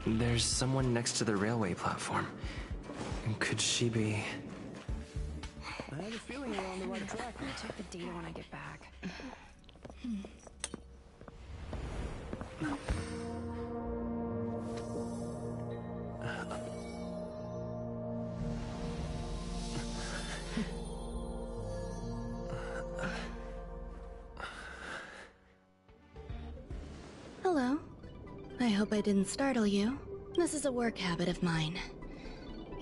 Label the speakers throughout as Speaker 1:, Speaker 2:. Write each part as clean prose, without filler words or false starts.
Speaker 1: There's someone next to the railway platform. Could she be...
Speaker 2: I have a feeling we're on the right track.
Speaker 3: I'll check the data when I get back.
Speaker 4: Hello. I hope I didn't startle you. This is a work habit of mine.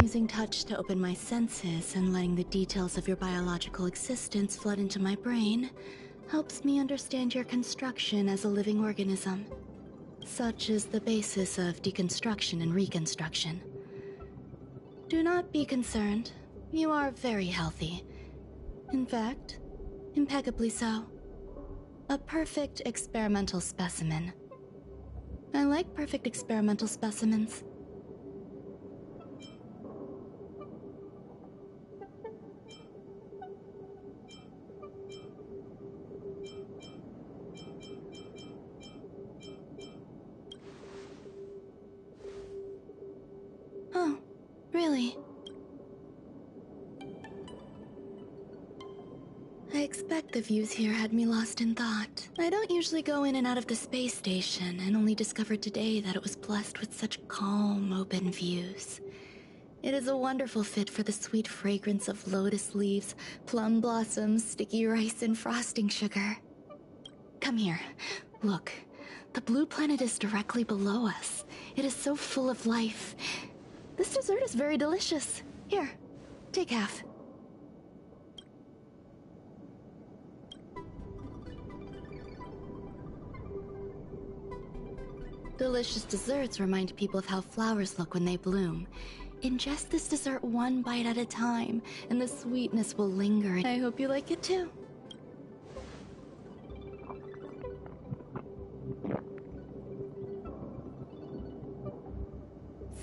Speaker 4: Using touch to open my senses and letting the details of your biological existence flood into my brain helps me understand your construction as a living organism. Such is the basis of deconstruction and reconstruction. Do not be concerned. You are very healthy. In fact, impeccably so. A perfect experimental specimen. I like perfect experimental specimens. Oh, really? I expect the views here had me lost in thought. I don't usually go in and out of the space station, and only discovered today that it was blessed with such calm, open views. It is a wonderful fit for the sweet fragrance of lotus leaves, plum blossoms, sticky rice, and frosting sugar. Come here. Look. The blue planet is directly below us. It is so full of life. This dessert is very delicious. Here, take half. Delicious desserts remind people of how flowers look when they bloom. Ingest this dessert one bite at a time, and the sweetness will linger. I hope you like it too.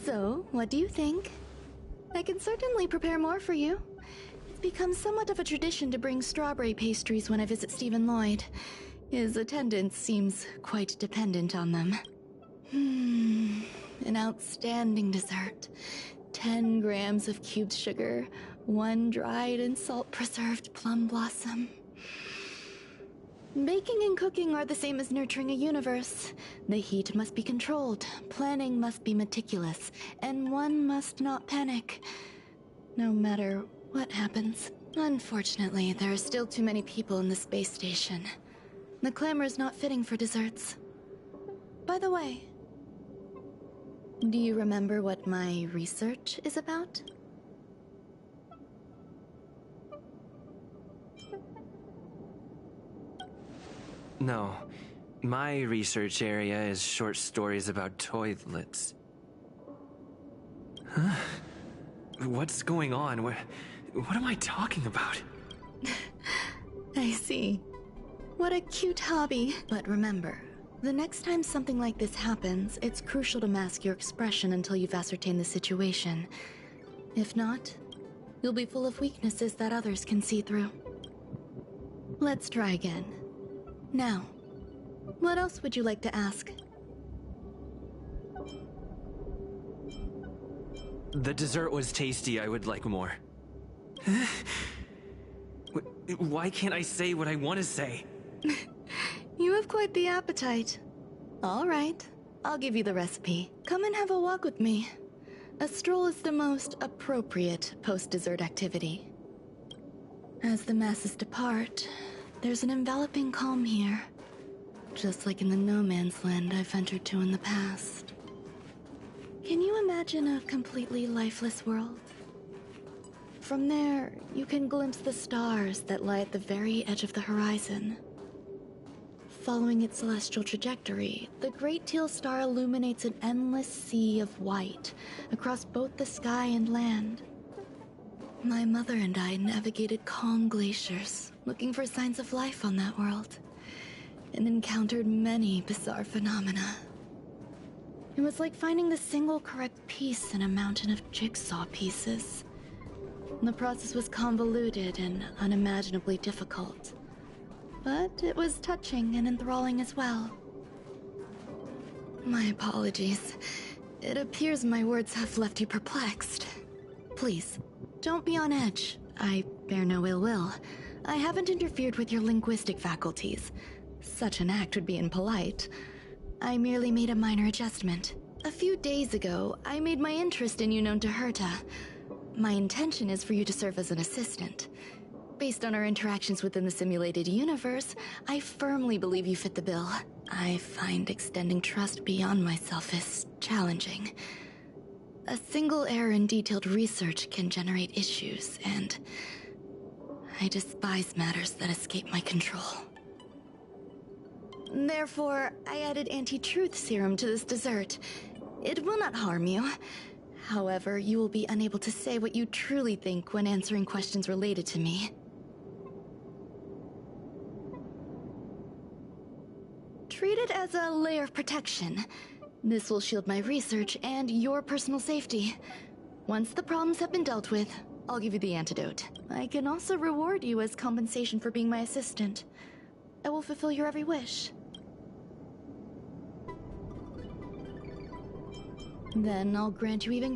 Speaker 4: So, what do you think? I can certainly prepare more for you. It's become somewhat of a tradition to bring strawberry pastries when I visit Stephen Lloyd. His attendance seems quite dependent on them. An outstanding dessert. 10 grams of cubed sugar, 1 dried and salt-preserved plum blossom. Baking and cooking are the same as nurturing a universe. The heat must be controlled, planning must be meticulous, and one must not panic, no matter what happens. Unfortunately, there are still too many people in the space station. The clamor is not fitting for desserts. By the way, do you remember what my research is about?
Speaker 1: No. My research area is short stories about toilets. Huh? What's going on? What am I talking about?
Speaker 4: I see. What a cute hobby. But remember, the next time something like this happens, it's crucial to mask your expression until you've ascertained the situation. If not, you'll be full of weaknesses that others can see through. Let's try again. Now, what else would you like to ask?
Speaker 1: The dessert was tasty. I would like more. Why can't I say what I want to say?
Speaker 4: You have quite the appetite. All right, I'll give you the recipe. Come and have a walk with me. A stroll is the most appropriate post-dessert activity. As the masses depart, there's an enveloping calm here, just like in the no man's land I've ventured to in the past. Can you imagine a completely lifeless world? From there, you can glimpse the stars that lie at the very edge of the horizon. Following its celestial trajectory, the Great Teal Star illuminates an endless sea of white across both the sky and land. My mother and I navigated calm glaciers, looking for signs of life on that world, and encountered many bizarre phenomena. It was like finding the single correct piece in a mountain of jigsaw pieces. The process was convoluted and unimaginably difficult. but it was touching and enthralling as well. My apologies. It appears my words have left you perplexed. Please, don't be on edge. I bear no ill will. I haven't interfered with your linguistic faculties. Such an act would be impolite. I merely made a minor adjustment. A few days ago, I made my interest in you known to Herta. My intention is for you to serve as an assistant. Based on our interactions within the simulated universe, I firmly believe you fit the bill. I find extending trust beyond myself is challenging. A single error in detailed research can generate issues, and I despise matters that escape my control. Therefore, I added anti-truth serum to this dessert. It will not harm you. However, you will be unable to say what you truly think when answering questions related to me. Treat it as a layer of protection. This will shield my research and your personal safety. Once the problems have been dealt with, I'll give you the antidote. I can also reward you as compensation for being my assistant. I will fulfill your every wish. Then I'll grant you even...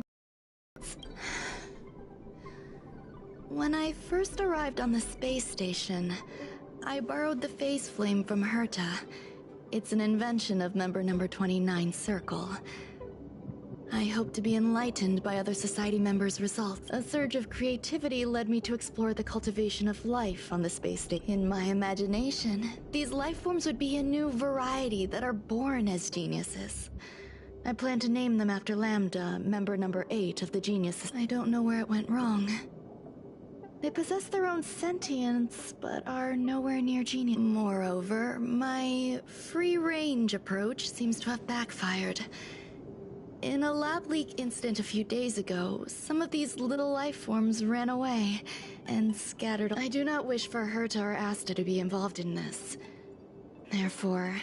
Speaker 4: When I first arrived on the space station, I borrowed the phase flame from Herta. It's an invention of member number 29 Circle. I hope to be enlightened by other society members' results. A surge of creativity led me to explore the cultivation of life on the space station. In my imagination, these life forms would be a new variety that are born as geniuses. I plan to name them after Lambda, member number 8 of the geniuses. I don't know where it went wrong. They possess their own sentience, but are nowhere near genius. Moreover, my free-range approach seems to have backfired. In a lab leak incident a few days ago, some of these little life forms ran away and scattered. I do not wish for Herta or Asta to be involved in this. Therefore...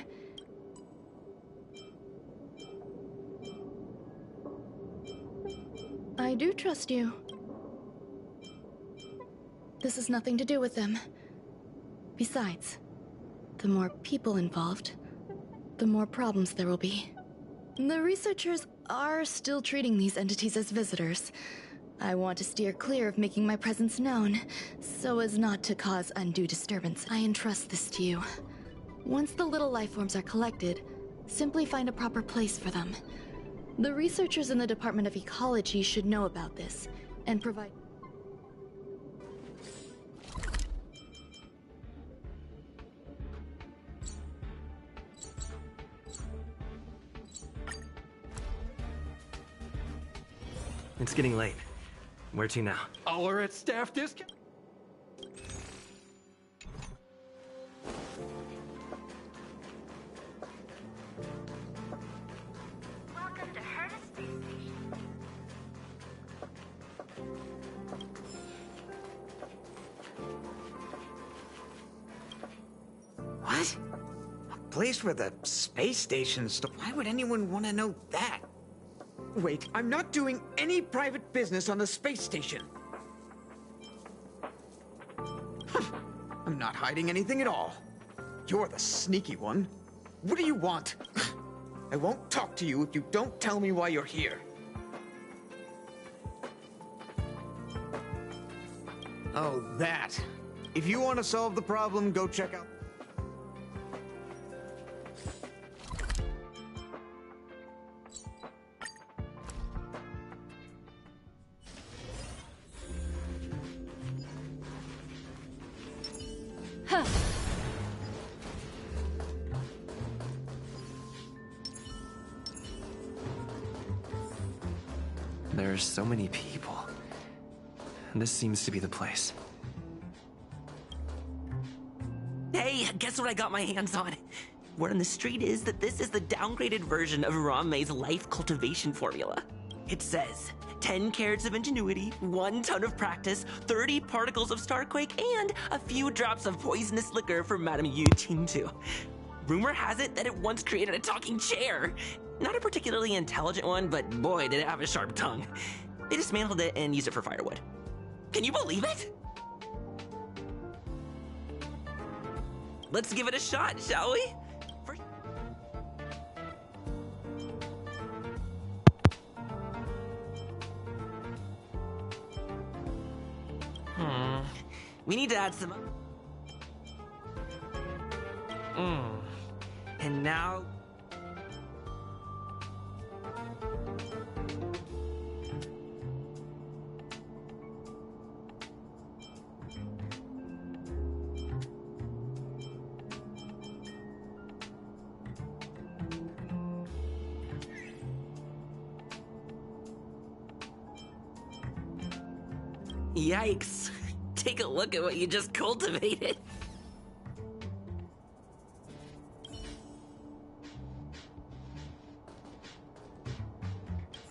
Speaker 4: I do trust you. This has nothing to do with them. Besides, the more people involved, the more problems there will be. The researchers are still treating these entities as visitors. I want to steer clear of making my presence known, so as not to cause undue disturbance. I entrust this to you. Once the little life forms are collected, simply find a proper place for them. The researchers in the Department of Ecology should know about this, and provide...
Speaker 1: It's getting late. Where to now?
Speaker 2: All are at staff discount.
Speaker 5: Welcome to Herta Space Station.
Speaker 6: What? A place where the space station's stored? Why would anyone want to know that? Wait, I'm not doing any private business on the space station. I'm not hiding anything at all. You're the sneaky one. What do you want? I won't talk to you if you don't tell me why you're here. Oh, that. If you want to solve the problem, go check out...
Speaker 1: There are so many people. This seems to be the place.
Speaker 7: Hey, guess what I got my hands on? Word on the street is that this is the downgraded version of Ramei's life cultivation formula. It says 10 carats of ingenuity, 1 ton of practice, 30 particles of starquake, and a few drops of poisonous liquor for Madame Yu Qingtu. Rumor has it that it once created a talking chair. Not a particularly intelligent one, but boy, did it have a sharp tongue. They dismantled it and used it for firewood. Can you believe it? let's give it a shot, shall we? First... We need to add some... And now... Yikes. Take a look at what you just cultivated.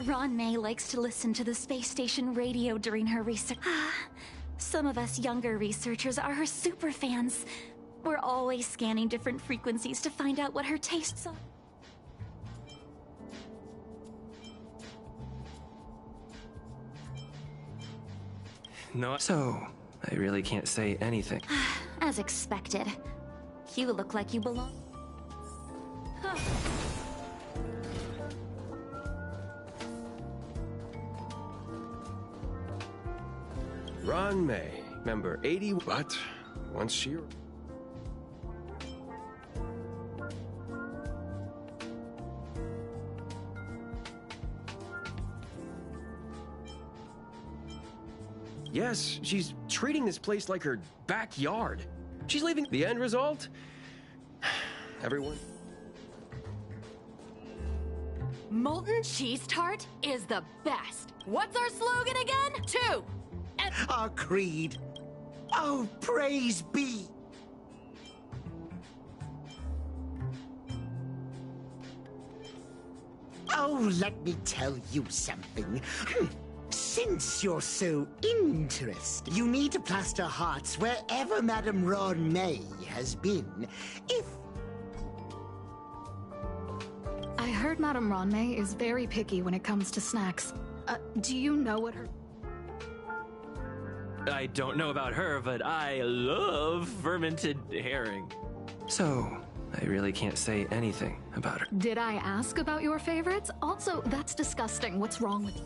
Speaker 8: Ron May likes to listen to the space station radio during her research. Some of us younger researchers are her super fans. We're always scanning different frequencies to find out what her tastes are.
Speaker 1: No, so I really can't say anything.
Speaker 8: As expected. You look like you belong.
Speaker 2: Ron May, member 80. But once she... Yes, she's treating this place like her backyard. She's leaving. The end result? Everyone...
Speaker 3: Molten cheese tart is the best. What's our slogan again? 2.
Speaker 9: Our creed. Oh, praise be. Oh, let me tell you something. Since you're so interested, you need to plaster hearts wherever Madame Ron May has been. If...
Speaker 3: I heard Madame Ron May is very picky when it comes to snacks. Do you know what her...
Speaker 1: I don't know about her, but I love fermented herring. So, I really can't say anything about her.
Speaker 3: Did I ask about your favorites? Also, that's disgusting. What's wrong with you?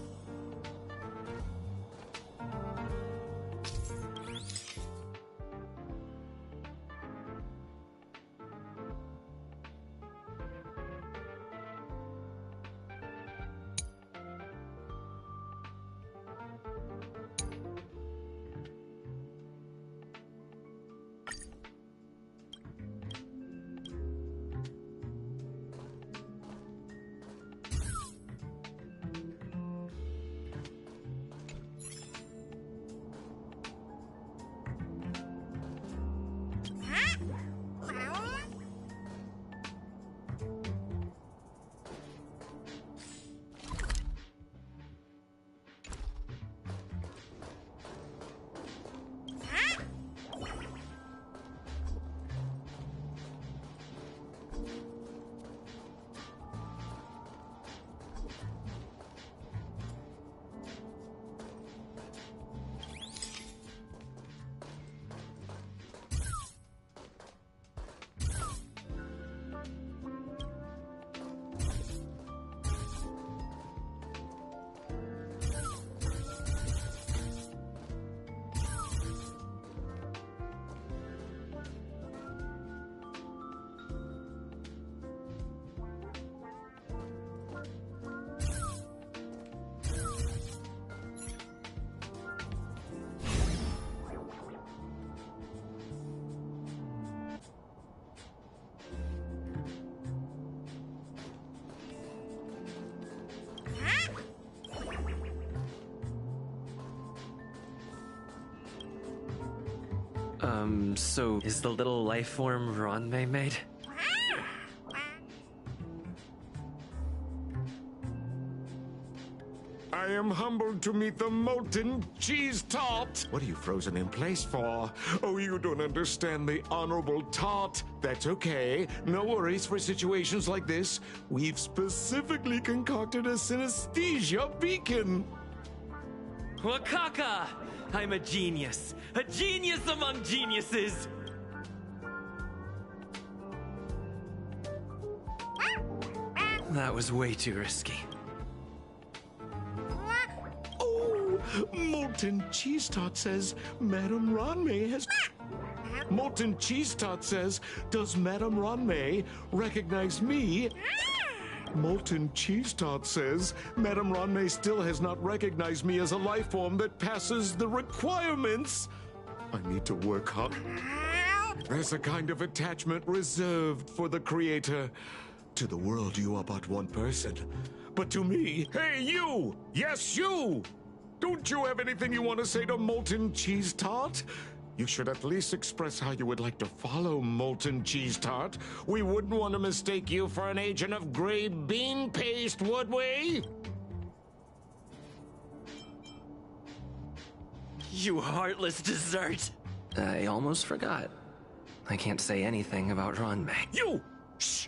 Speaker 1: So is the little life form Ron May made?
Speaker 10: I am humbled to meet the molten cheese tart. What are you frozen in place for? Oh, you don't understand the honorable tart. That's okay. No worries for situations like this. We've specifically concocted a synesthesia beacon.
Speaker 1: Wakaka! I'm a genius. A genius among geniuses! That was way too risky.
Speaker 10: Oh, Molten Cheese Tot says Madame Ronmay has... Molten Cheese Tot says, does Madame Ronmay recognize me? Molten Cheese Tot says, Madame Ronmay still has not recognized me as a life form that passes the requirements. I need to work hard. There's a kind of attachment reserved for the creator. To the world, you are but one person. But to me, hey, you! Yes, you! Don't you have anything you want to say to Molten Cheese Tot? You should at least express how you would like to follow Molten Cheese Tot. We wouldn't want to mistake you for an agent of gray bean paste, would we?
Speaker 1: You heartless dessert! I almost forgot. I can't say anything about Ronmay.
Speaker 10: You! Shh!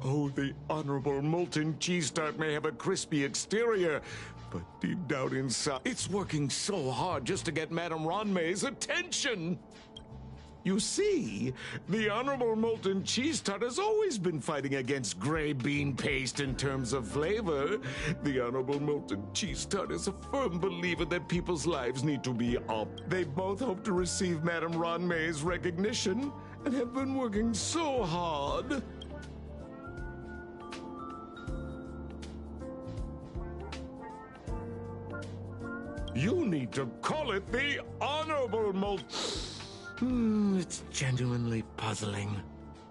Speaker 10: Oh, the Honorable Molten Cheese Tot may have a crispy exterior, but deep down inside, it's working so hard just to get Madame Ronmay's attention. You see, the Honorable Molten Cheese Tot has always been fighting against gray bean paste in terms of flavor. The Honorable Molten Cheese Tot is a firm believer that people's lives need to be up. They both hope to receive Madame Ronmay's recognition and have been working so hard. You need to call it the Honorable It's genuinely puzzling.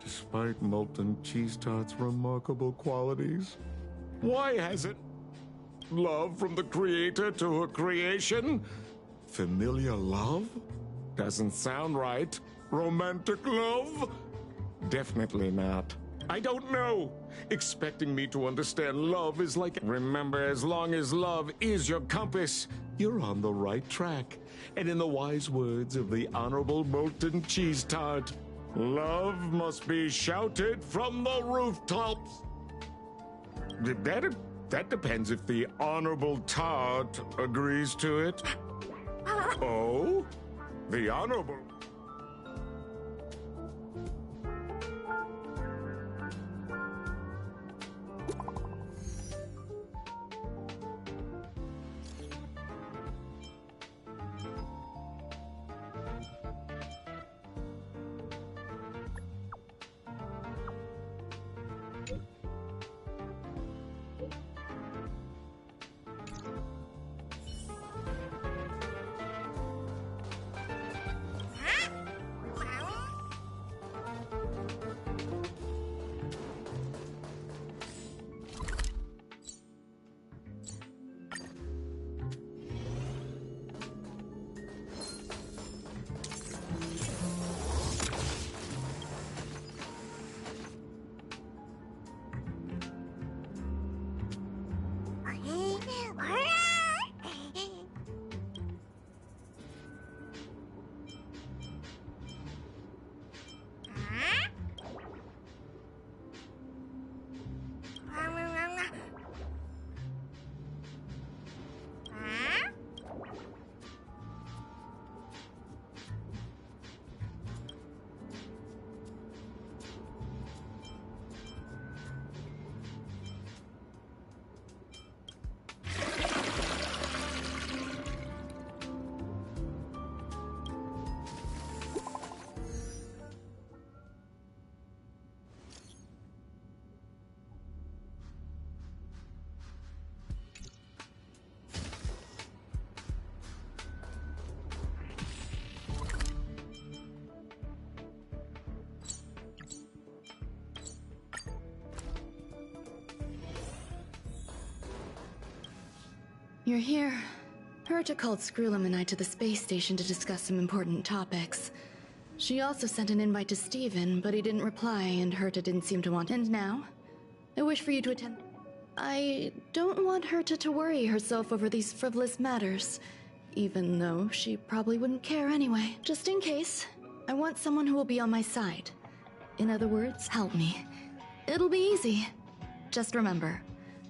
Speaker 10: Despite Molten Cheese Tot's remarkable qualities, why hasn't love from the creator to her creation? Familiar love? Doesn't sound right. Romantic love? Definitely not. I don't know. Expecting me to understand love is like... Remember, as long as love is your compass, you're on the right track. And in the wise words of the Honorable Molten Cheese Tot, love must be shouted from the rooftops. That depends if the Honorable Tot agrees to it. Oh? The Honorable...
Speaker 4: You're here. Herta called Screwlum and I to the space station to discuss some important topics. She also sent an invite to Steven, but he didn't reply, and Herta didn't seem to want. And now, I wish for you to attend. I don't want Herta to worry herself over these frivolous matters, even though she probably wouldn't care anyway. Just in case, I want someone who will be on my side. In other words, help me. It'll be easy. Just remember,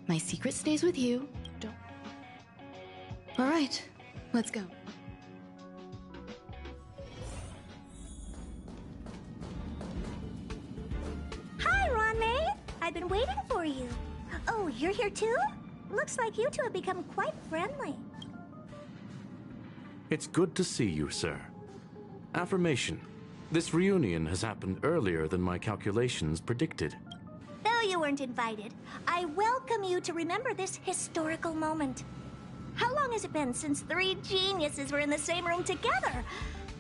Speaker 4: my secret stays with you. Don't. All right, let's go.
Speaker 5: Hi, Ronmay! I've been waiting for you. Oh, you're here too? Looks like you two have become quite friendly.
Speaker 11: It's good to see you, sir. Affirmation. This reunion has happened earlier than my calculations predicted.
Speaker 5: Though you weren't invited, I welcome you to remember this historical moment. How long has it been since three geniuses were in the same room together?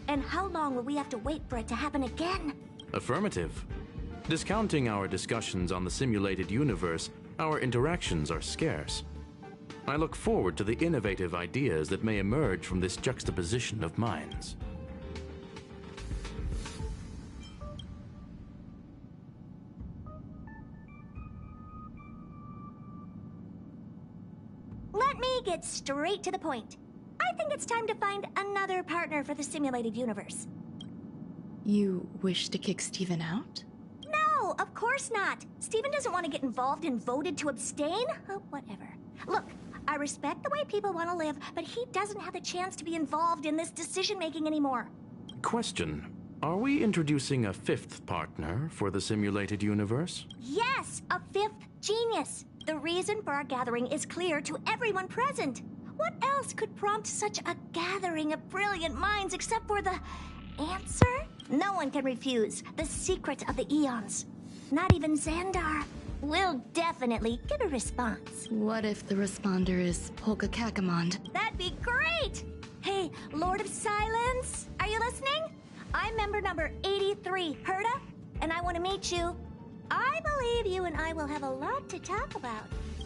Speaker 5: And how long will we have to wait for it to happen again?
Speaker 11: Affirmative. Discounting our discussions on the simulated universe, our interactions are scarce. I look forward to the innovative ideas that may emerge from this juxtaposition of minds.
Speaker 5: Let me get straight to the point. I think it's time to find another partner for the simulated universe.
Speaker 4: You wish to kick Steven out?
Speaker 5: No, of course not. Steven doesn't want to get involved and voted to abstain. Oh, whatever. Look, I respect the way people want to live, but he doesn't have the chance to be involved in this decision-making anymore.
Speaker 11: Question. Are we introducing a fifth partner for the simulated universe?
Speaker 5: Yes, a fifth genius. The reason for our gathering is clear to everyone present. What else could prompt such a gathering of brilliant minds except for the answer? No one can refuse the secret of the eons. Not even Xandar. We'll definitely get a response.
Speaker 4: What if the responder is Polka Kakamond?
Speaker 5: That'd be great! Hey, Lord of Silence, are you listening? I'm member number 83, Herta, and I want to meet you. I believe you and I will have a lot to talk about.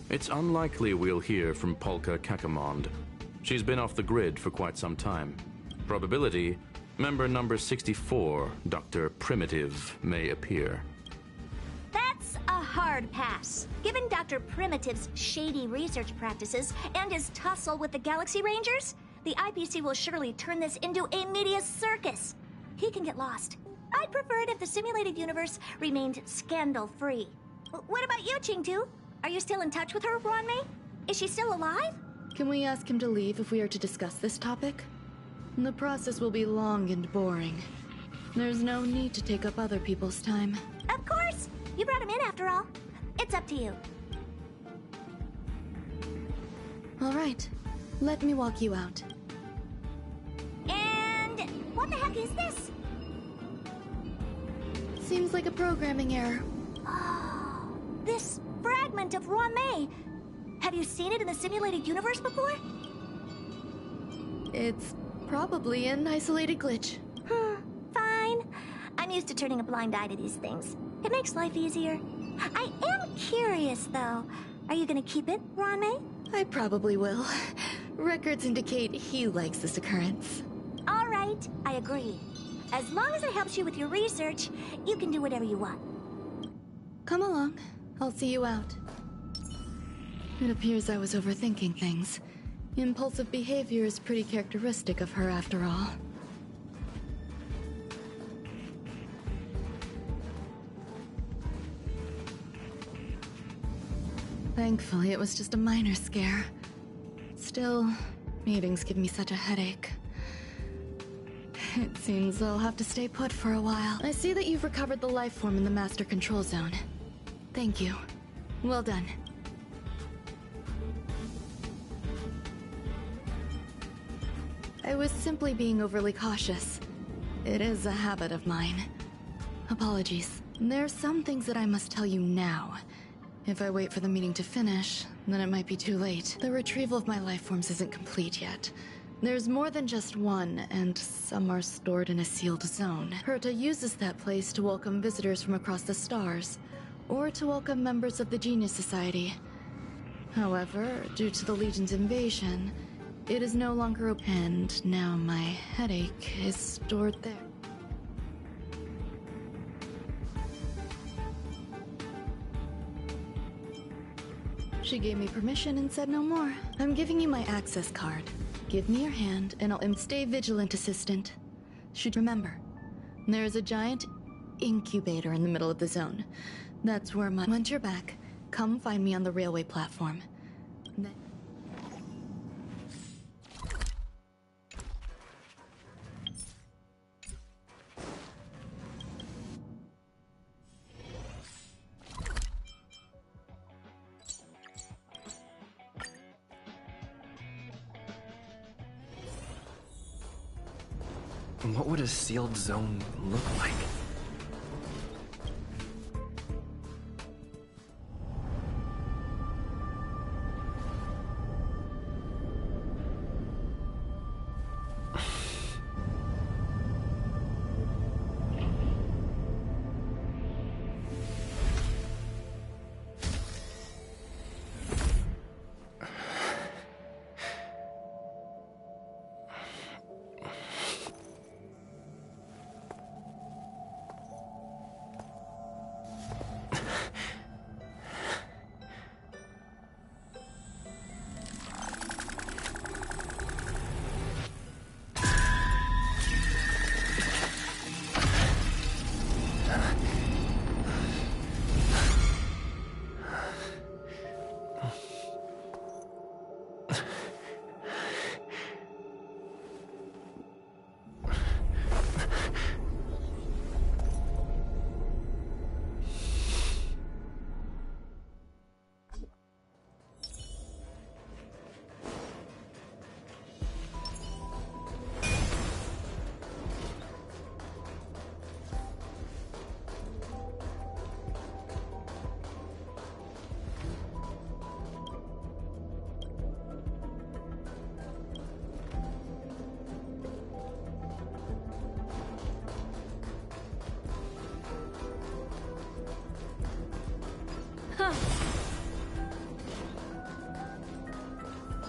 Speaker 11: It's unlikely we'll hear from Polka Kakamond. She's been off the grid for quite some time. Probability, member number 64, Dr. Primitive, may appear.
Speaker 5: That's a hard pass. Given Dr. Primitive's shady research practices and his tussle with the Galaxy Rangers, the IPC will surely turn this into a media circus. He can get lost. I'd prefer it if the simulated universe remained scandal-free. What about you, Chingtu? Are you still in touch with her, Ronmei? Is she still alive?
Speaker 4: Can we ask him to leave if we are to discuss this topic? The process will be long and boring. There's no need to take up other people's time.
Speaker 5: Of course! You brought him in after all. It's up to you.
Speaker 4: All right. Let me walk you out.
Speaker 5: And what the heck is this?
Speaker 4: Seems like a programming error.
Speaker 5: Oh, this fragment of Ronmei. Have you seen it in the simulated universe before?
Speaker 4: It's probably an isolated glitch.
Speaker 5: Fine. I'm used to turning a blind eye to these things. It makes life easier. I am curious, though. Are you gonna keep it, Ronmei?
Speaker 4: I probably will. Records indicate he likes this occurrence.
Speaker 5: All right, I agree. As long as it helps you with your research, you can do whatever you want.
Speaker 4: Come along. I'll see you out. It appears I was overthinking things. Impulsive behavior is pretty characteristic of her, after all. Thankfully, it was just a minor scare. Still, meetings give me such a headache. It seems I'll have to stay put for a while. I see that you've recovered the life form in the master control zone. Thank you. Well done. I was simply being overly cautious. It is a habit of mine. Apologies. There are some things that I must tell you now. If I wait for the meeting to finish, then it might be too late. The retrieval of my life forms isn't complete yet. There's more than just one, and some are stored in a sealed zone. Herta uses that place to welcome visitors from across the stars, or to welcome members of the Genius Society. However, due to the Legion's invasion, it is no longer open, and now my headache is stored there. She gave me permission and said no more. I'm giving you my access card. Give me your hand, and I'll stay vigilant, assistant. Should remember, there is a giant incubator in the middle of the zone. That's where once you're back, come find me on the railway platform. Then
Speaker 1: What would a sealed zone look like?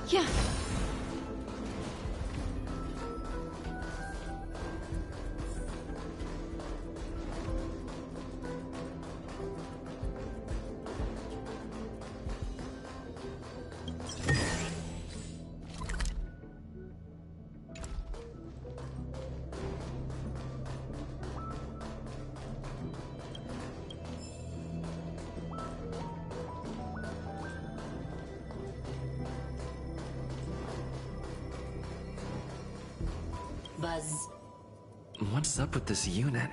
Speaker 8: Yeah.
Speaker 12: Buzz.
Speaker 1: What's up with this unit?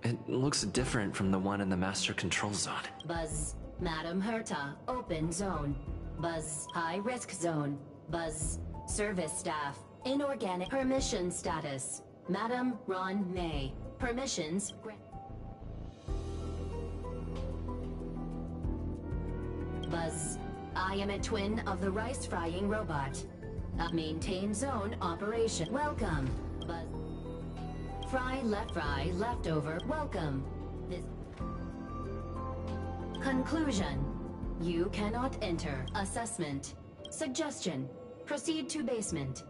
Speaker 1: It looks different from the one in the Master Control Zone.
Speaker 12: Buzz. Madam Herta, open zone. Buzz. High risk zone. Buzz. Service staff. Inorganic permission status. Madam Ron May. Permissions grant. Buzz. I am a twin of the rice frying robot. Maintain zone operation. Welcome. Buzz. Fry leftover. Welcome. This. Conclusion. You cannot enter. Assessment. Suggestion. Proceed to basement.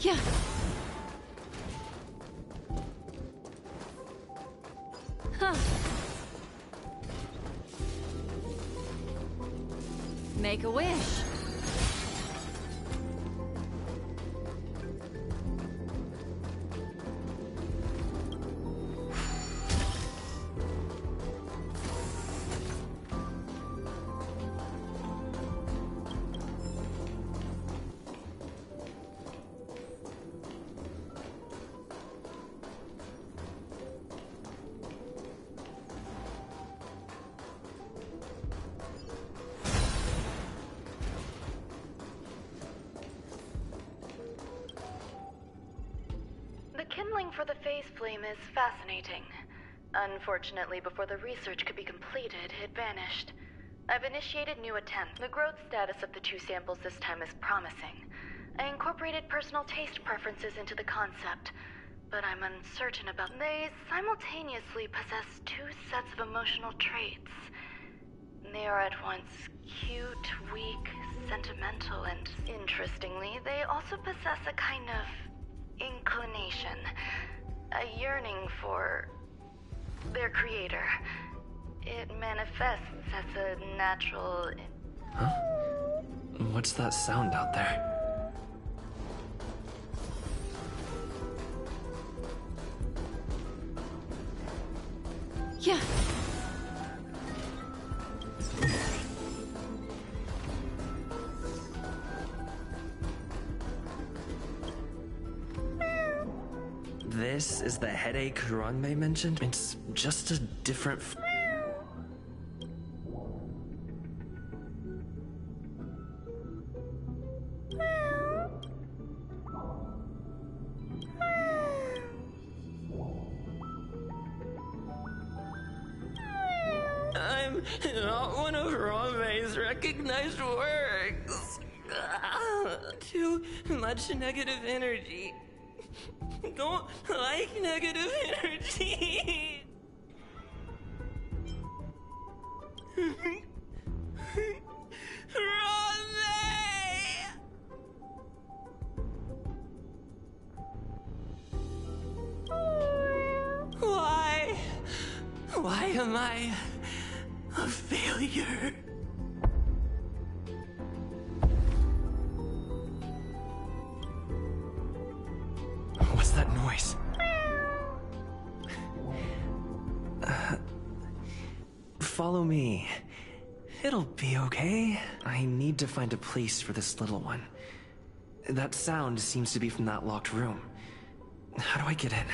Speaker 8: Yeah. Huh. Make a wish.
Speaker 13: The kindling for the phase flame is fascinating. Unfortunately, before the research could be completed, it vanished. I've initiated new attempts. The growth status of the two samples this time is promising. I incorporated personal taste preferences into the concept, but I'm uncertain about... They simultaneously possess two sets of emotional traits. They are at once cute, weak, sentimental, and interestingly, they also possess a kind of inclination, a yearning for their creator. It manifests as a natural...
Speaker 1: Huh? What's that sound out there?
Speaker 8: Yeah.
Speaker 1: This is the headache Ranmei mentioned? It's just a different... I'm not one of Ranmei's recognized works. Too much negative energy. Don't like negative energy. Ranmei! Why am I a failure? What's that noise? Follow me. It'll be okay. I need to find a place for this little one. That sound seems to be from that locked room. How do I get in?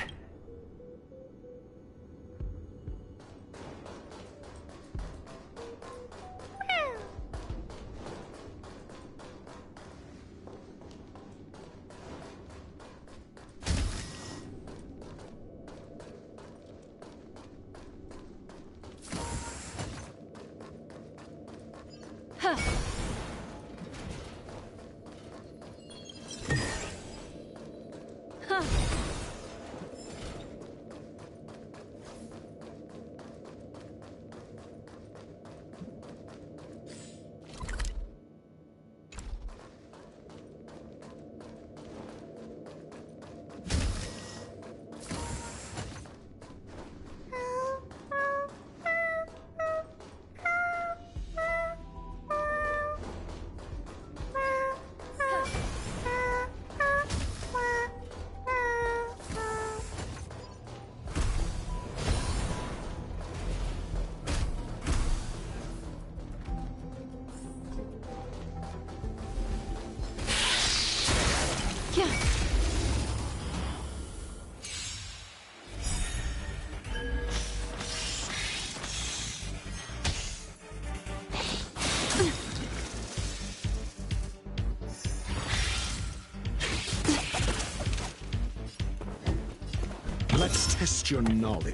Speaker 14: Let's test your knowledge.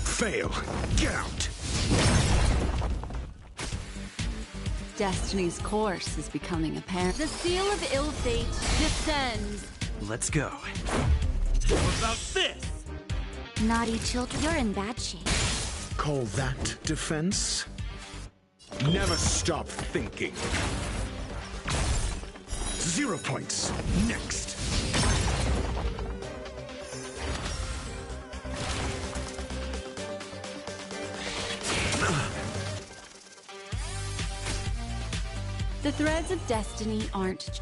Speaker 14: Fail. Get out.
Speaker 15: Destiny's course is becoming apparent. The seal of ill fate descends.
Speaker 1: Let's go.
Speaker 16: What about this?
Speaker 5: Naughty children, you're in bad shape.
Speaker 14: Call that defense? Never stop thinking. 0 points. Next.
Speaker 15: The threads of destiny aren't...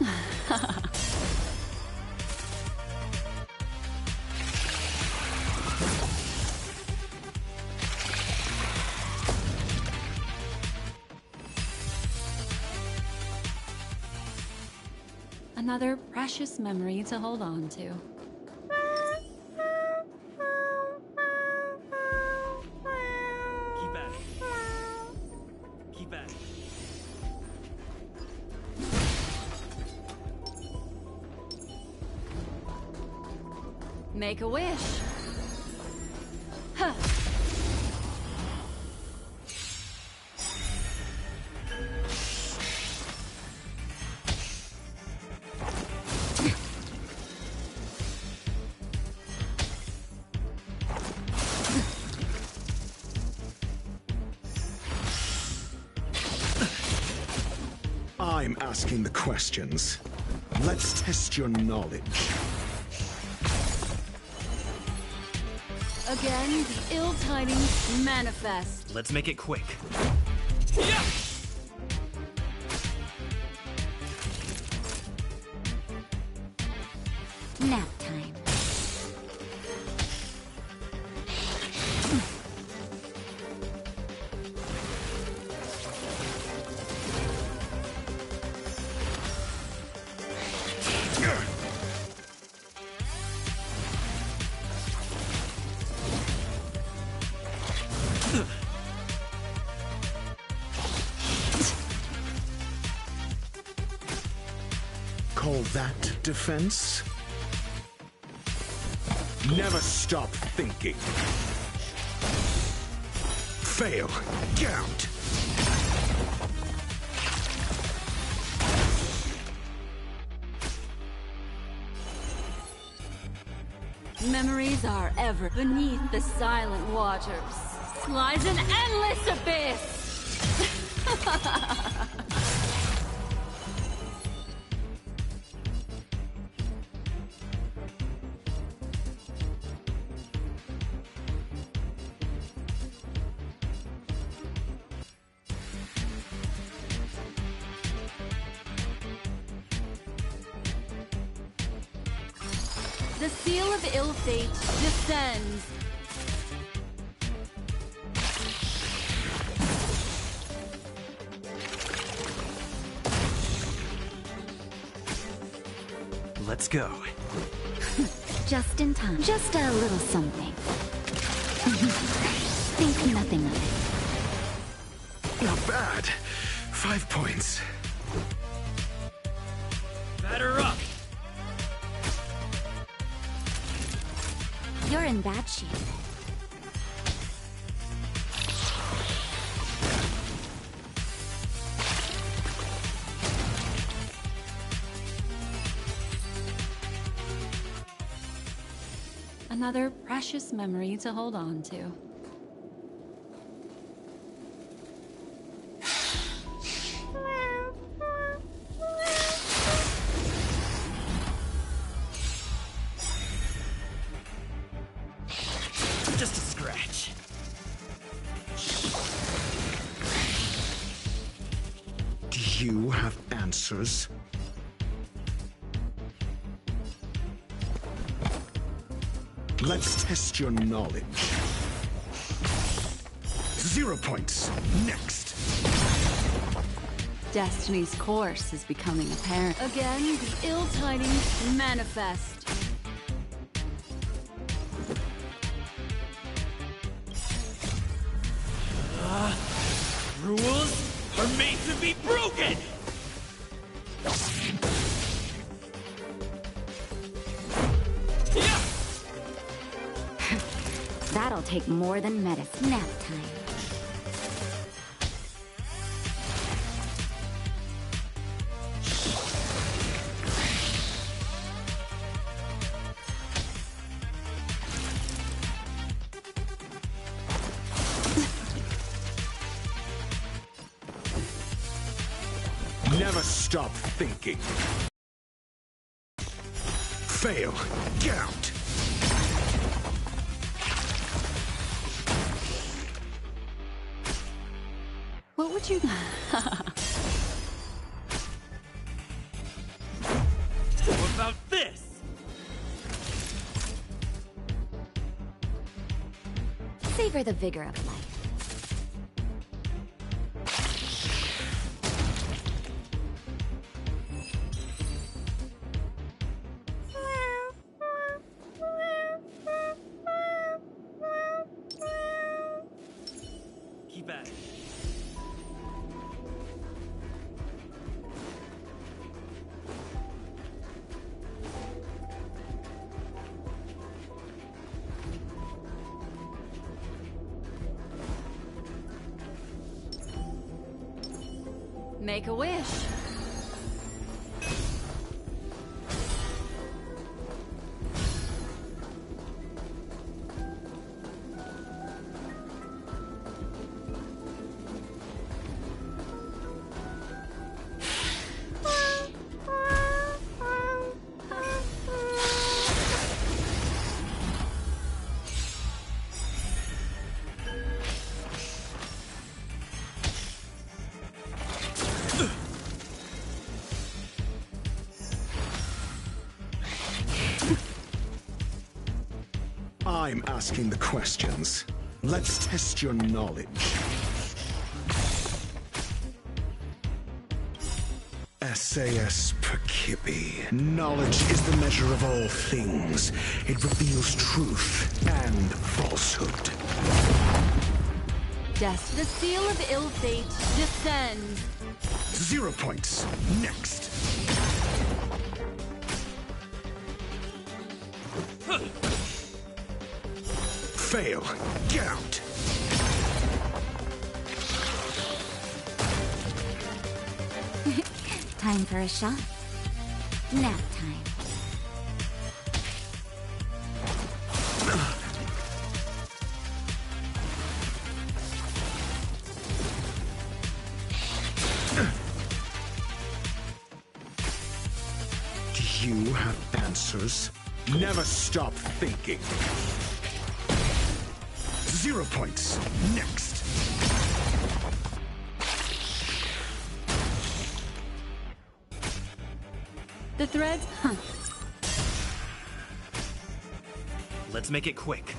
Speaker 15: Another precious memory to hold on to.
Speaker 16: Keep at it. Keep at it.
Speaker 15: Make a wish. Huh.
Speaker 14: I'm asking the questions. Let's test your knowledge.
Speaker 15: Again, the ill tidings manifest.
Speaker 1: Let's make it quick.
Speaker 16: Yeah!
Speaker 8: Nap time.
Speaker 14: Call that defense? Never stop thinking. Fail. Get out.
Speaker 15: Memories are ever beneath the silent waters. Lies an endless abyss! The seal of ill fate descends.
Speaker 1: Let's go.
Speaker 8: Just in time. Just a little something. Think nothing of it.
Speaker 14: Not bad. 5 points.
Speaker 16: Batter up!
Speaker 8: You're in bad shape.
Speaker 15: Another precious memory to hold on to.
Speaker 1: Just a scratch.
Speaker 14: Do you have answers? Let's test your knowledge. 0 points. Next.
Speaker 15: Destiny's course is becoming apparent. Again, the ill tidings manifest.
Speaker 16: Rules are made to be broken!
Speaker 8: That'll take more than medicine. Nap time.
Speaker 14: Never stop thinking. Fail. Get out.
Speaker 15: What would you...
Speaker 8: Savor the vigor of life.
Speaker 16: Keep at it.
Speaker 15: Make a wish.
Speaker 14: I'm asking the questions. Let's test your knowledge. SAS Perkibi. Knowledge is the measure of all things. It reveals truth and falsehood.
Speaker 15: Dust the seal of ill fate descends.
Speaker 14: 0 points. Next. Fail. Get out.
Speaker 8: Time for a shot. Nap time.
Speaker 14: Do you have answers? Never stop thinking. 0 points. Next.
Speaker 15: The threads? Huh.
Speaker 16: Let's make it quick.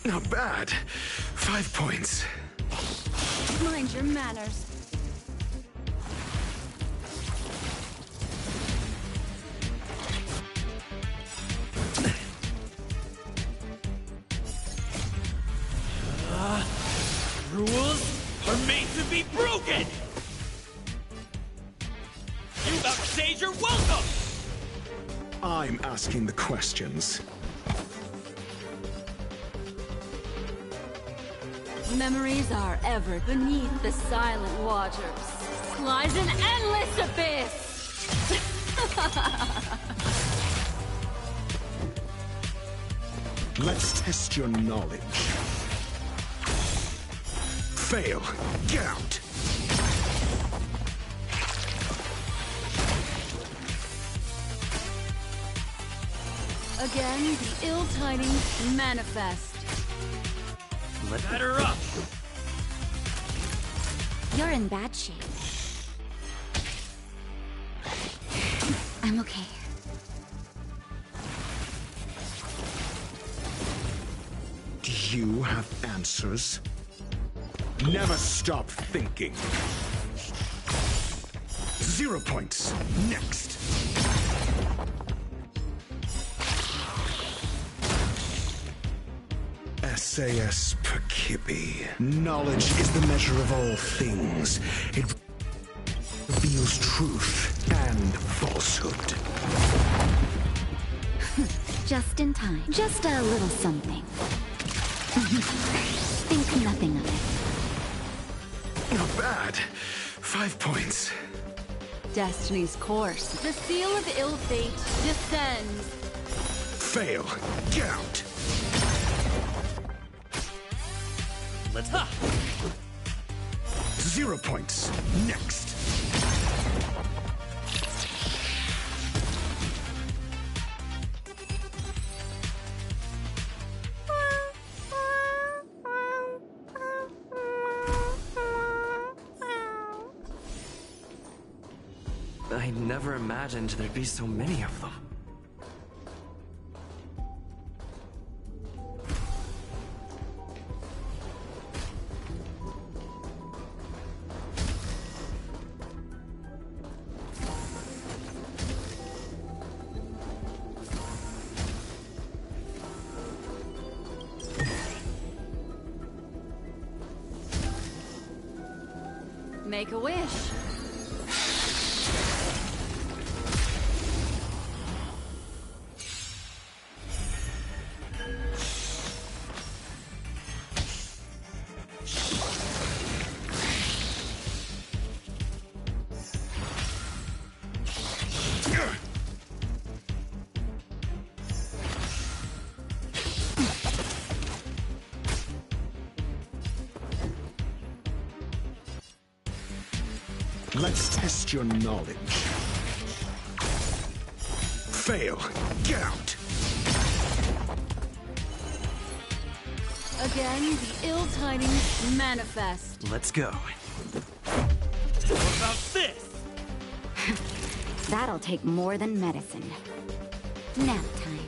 Speaker 14: Not bad. 5 points.
Speaker 15: Mind your manners.
Speaker 16: Rules are made to be broken! You outstage your welcome!
Speaker 14: I'm asking the questions.
Speaker 15: Memories are ever beneath the silent waters. Lies an endless abyss!
Speaker 14: Let's test your knowledge. Fail. Get out.
Speaker 15: Again, the ill tidings manifest.
Speaker 16: Let's batter up!
Speaker 8: You're in bad shape. I'm okay.
Speaker 14: Do you have answers? Never stop thinking. 0 points. Next. SAS Perkibi. Knowledge is the measure of all things. It reveals truth and falsehood.
Speaker 8: Just in time. Just a little something. Think nothing of it.
Speaker 14: Not bad. 5 points.
Speaker 15: Destiny's course. The seal of ill fate descends.
Speaker 14: Fail. Get out.
Speaker 16: Let's
Speaker 14: 0 points. Next.
Speaker 1: I never imagined there'd be so many of them.
Speaker 15: Make a wish.
Speaker 14: Let's test your knowledge. Fail. Get out.
Speaker 15: Again, the ill tidings manifest.
Speaker 1: Let's go.
Speaker 16: What about this?
Speaker 17: That'll take more than medicine. Nap time.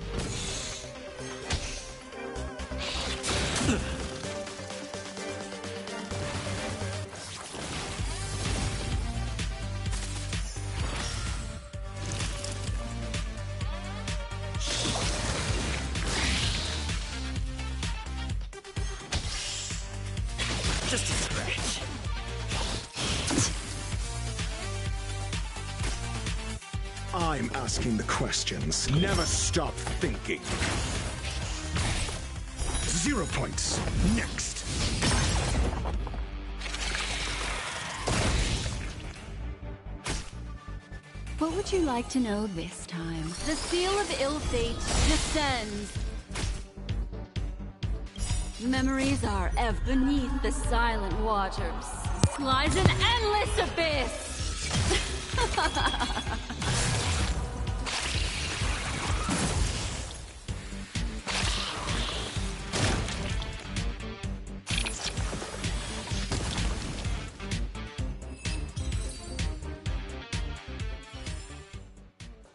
Speaker 1: Just a scratch.
Speaker 14: I'm asking the questions. Never stop thinking. 0 points. Next.
Speaker 15: What would you like to know this time? The seal of ill fate descends. Memories are ever beneath the silent waters. Lies an endless abyss.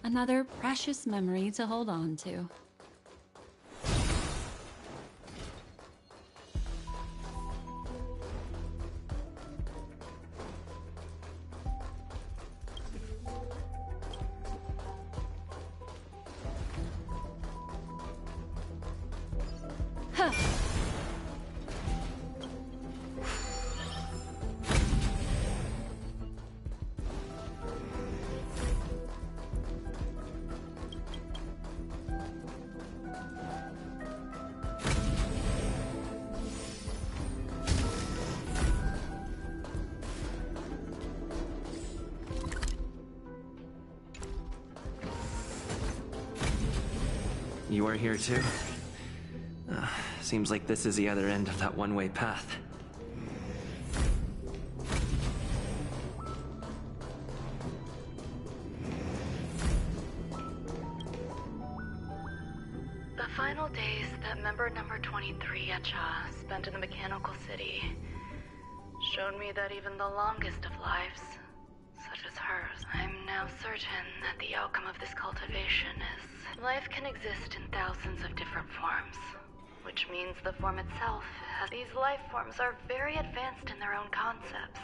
Speaker 15: Another precious memory to hold on to. Huh.
Speaker 1: You are here too? Seems like this is the other end of that one-way path.
Speaker 13: The final days that member number 23 at Cha spent in the mechanical city showed me that even the longest of lives, such as hers, I'm now certain that the outcome of this cultivation is life can exist in thousands of different forms, which means the form itself has these life forms are very advanced in their own concepts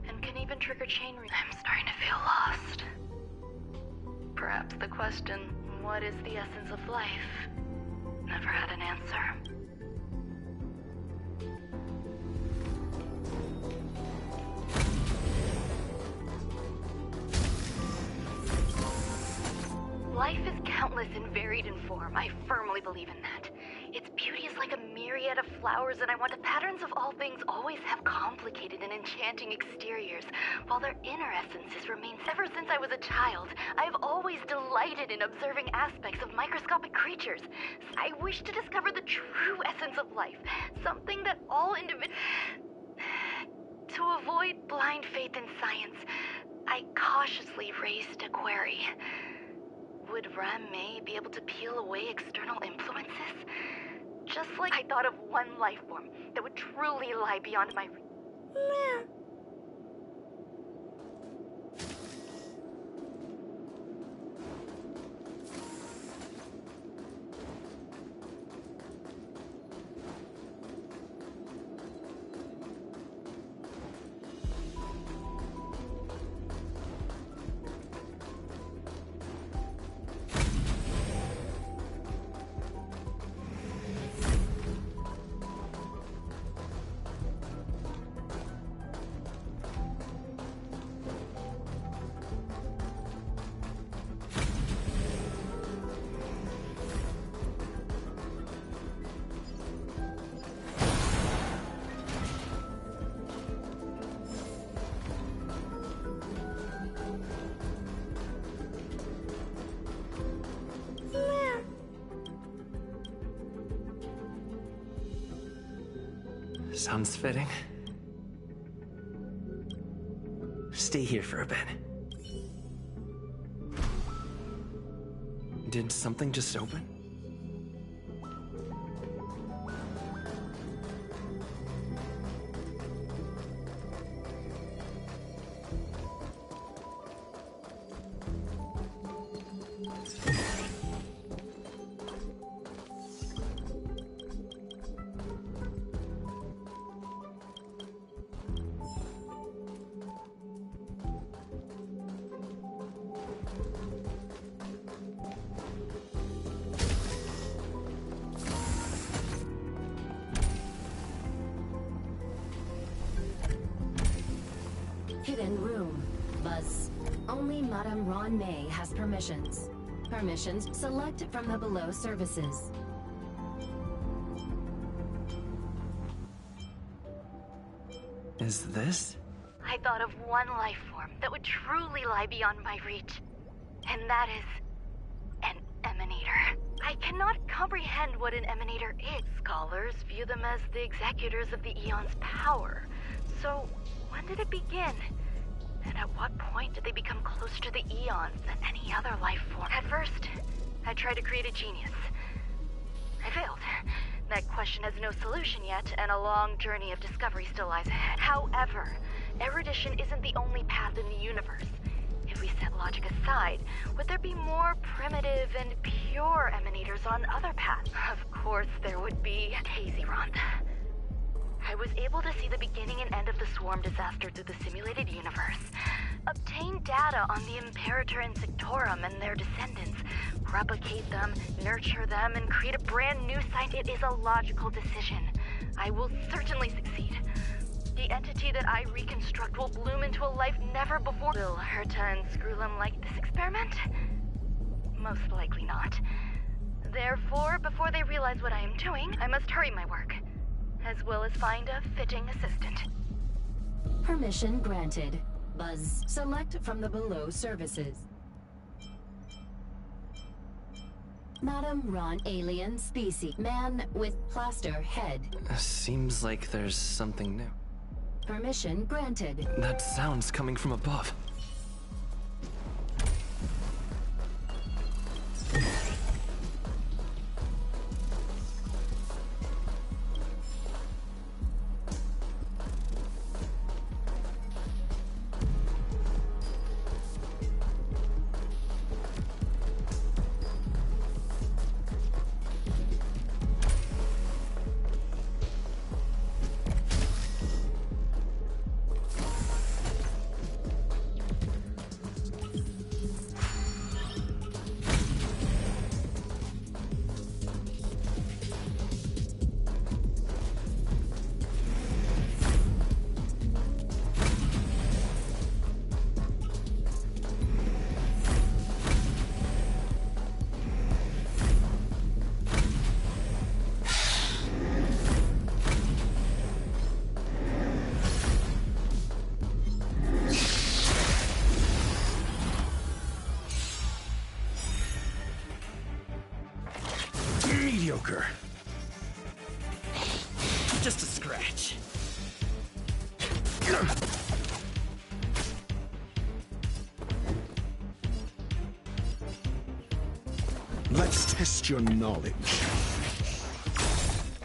Speaker 13: and can even trigger chain I'm starting to feel lost. Perhaps the question, what is the essence of life, never had an answer. Life is countless and varied in form. I firmly believe in that. Its beauty is like a myriad of flowers, and I want the patterns of all things always have complicated and enchanting exteriors, while their inner essences remain. Ever since I was a child, I have always delighted in observing aspects of microscopic creatures. I wish to discover the true essence of life, something that all individuals... To avoid blind faith in science, I cautiously raised a query. Would Ram May be able to peel away external influences? Just like I thought of one life form that would truly lie beyond my...
Speaker 1: Sounds fitting. Stay here for a bit. Did something just open?
Speaker 12: Hidden room. Buzz. Only Madame Ron May has permissions. Permissions select from the below services.
Speaker 1: Is this?
Speaker 13: I thought of one life form that would truly lie beyond my reach, and that is an emanator. I cannot comprehend what an emanator is. Scholars view them as the executors of the Eon's power. So, when did it begin? And at what point did they become closer to the Eons than any other life form? At first, I tried to create a genius. I failed. That question has no solution yet, and a long journey of discovery still lies ahead. However, erudition isn't the only path in the universe. If we set logic aside, would there be more primitive and pure emanators on other paths? Of course there would be. Tazyron. I was able to see the beginning and end of the swarm disaster through the simulated universe, obtain data on the Imperator and Sectorum and their descendants, replicate them, nurture them, and create a brand new site. It is a logical decision. I will certainly succeed. The entity that I reconstruct will bloom into a life never before. Will Herta and Screwlum like this experiment? Most likely not. Therefore, before they realize what I am doing, I must hurry my work, as well as find a fitting assistant.
Speaker 12: Permission granted. Buzz. Select from the below services. Madame Ron alien species. Man with plaster head.
Speaker 1: Seems like there's something new.
Speaker 12: Permission granted.
Speaker 1: That sound's coming from above.
Speaker 14: Mediocre.
Speaker 16: Just a scratch.
Speaker 14: Let's test your knowledge.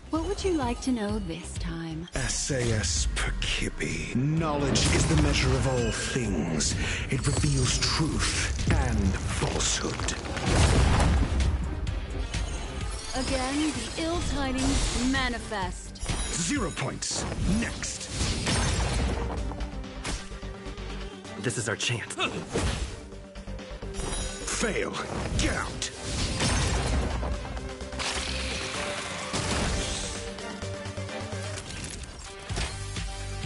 Speaker 15: What would you like to know this time?
Speaker 14: SAS Perkibi. Knowledge is the measure of all things. It reveals truth and falsehood.
Speaker 15: Again, the ill tidings manifest.
Speaker 14: 0 points. Next.
Speaker 1: This is our chance.
Speaker 14: Fail. Get out.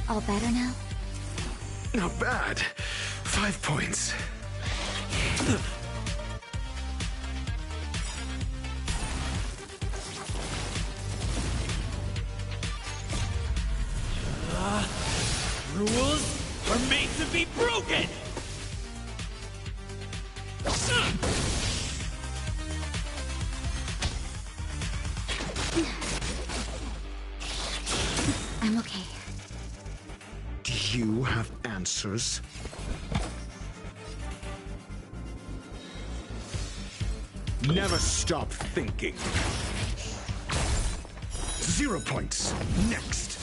Speaker 17: All better now?
Speaker 14: Not bad. 5 points.
Speaker 16: Rules are made to be broken!
Speaker 17: I'm okay.
Speaker 14: answers. Never stop thinking. 0 points. Next.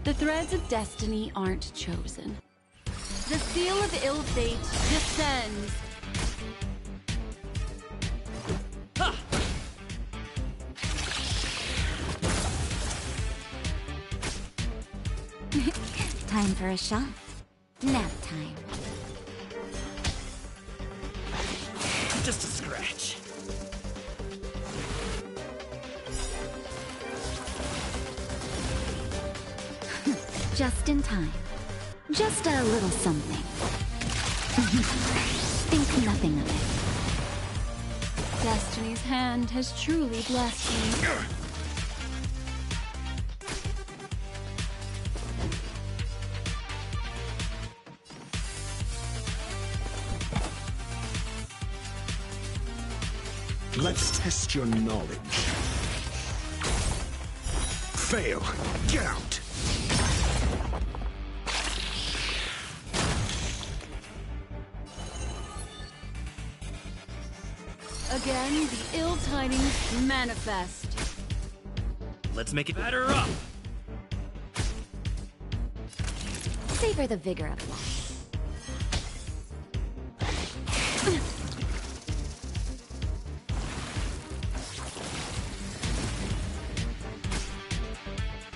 Speaker 15: The threads of destiny aren't chosen. The seal of ill fate descends.
Speaker 16: Ha!
Speaker 17: Time for a shot. Nap time.
Speaker 16: Just a scratch.
Speaker 17: Just in time. Just a little something. Think nothing of it.
Speaker 15: Destiny's hand has truly blessed me.
Speaker 14: Let's test your knowledge. Fail. Get out.
Speaker 15: Again, the ill tidings manifest.
Speaker 16: Let's make it batter up.
Speaker 17: Savor the vigor of life.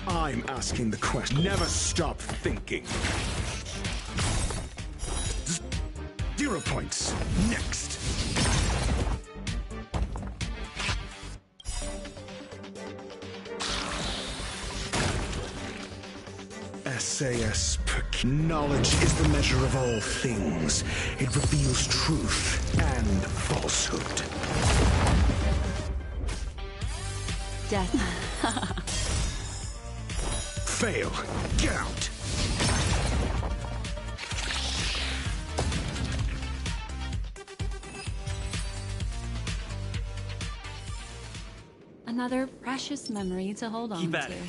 Speaker 14: I'm asking the question. Never stop thinking. 0 points. Next. SAS knowledge is the measure of all things. It reveals truth and falsehood.
Speaker 15: Death.
Speaker 14: Fail. Get out.
Speaker 15: Another precious memory to hold on
Speaker 16: Keep at
Speaker 15: to.
Speaker 16: it.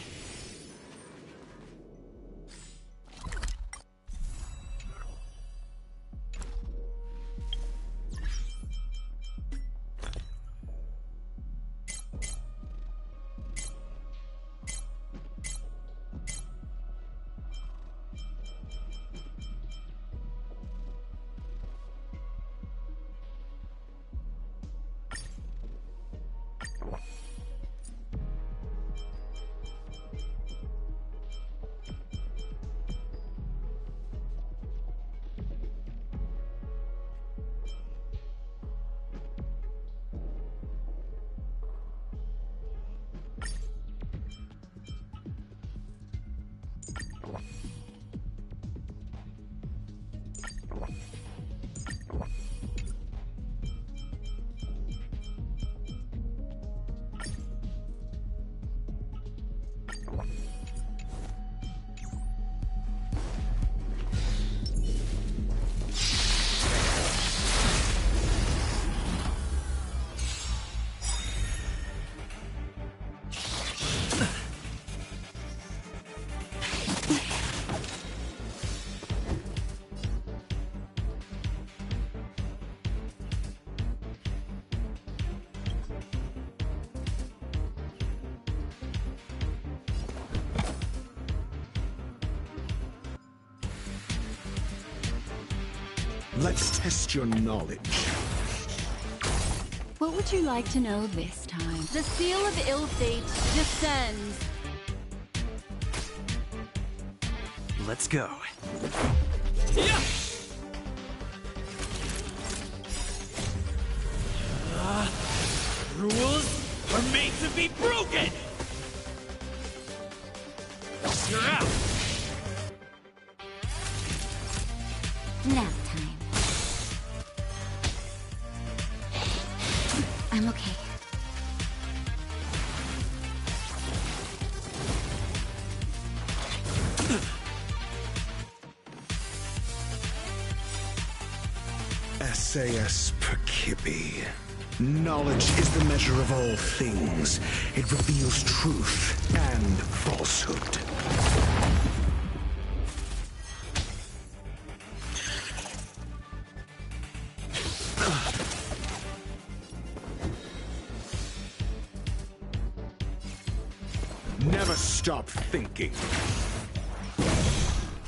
Speaker 14: Let's test your knowledge.
Speaker 15: What would you like to know this time? The seal of ill fate descends.
Speaker 1: Let's go.
Speaker 16: Yeah! Rules are made to be broken! You're out!
Speaker 17: Nap time. I'm okay.
Speaker 14: SAS Perkibi. Knowledge is the measure of all things. It reveals truth and falsehood. Never stop thinking.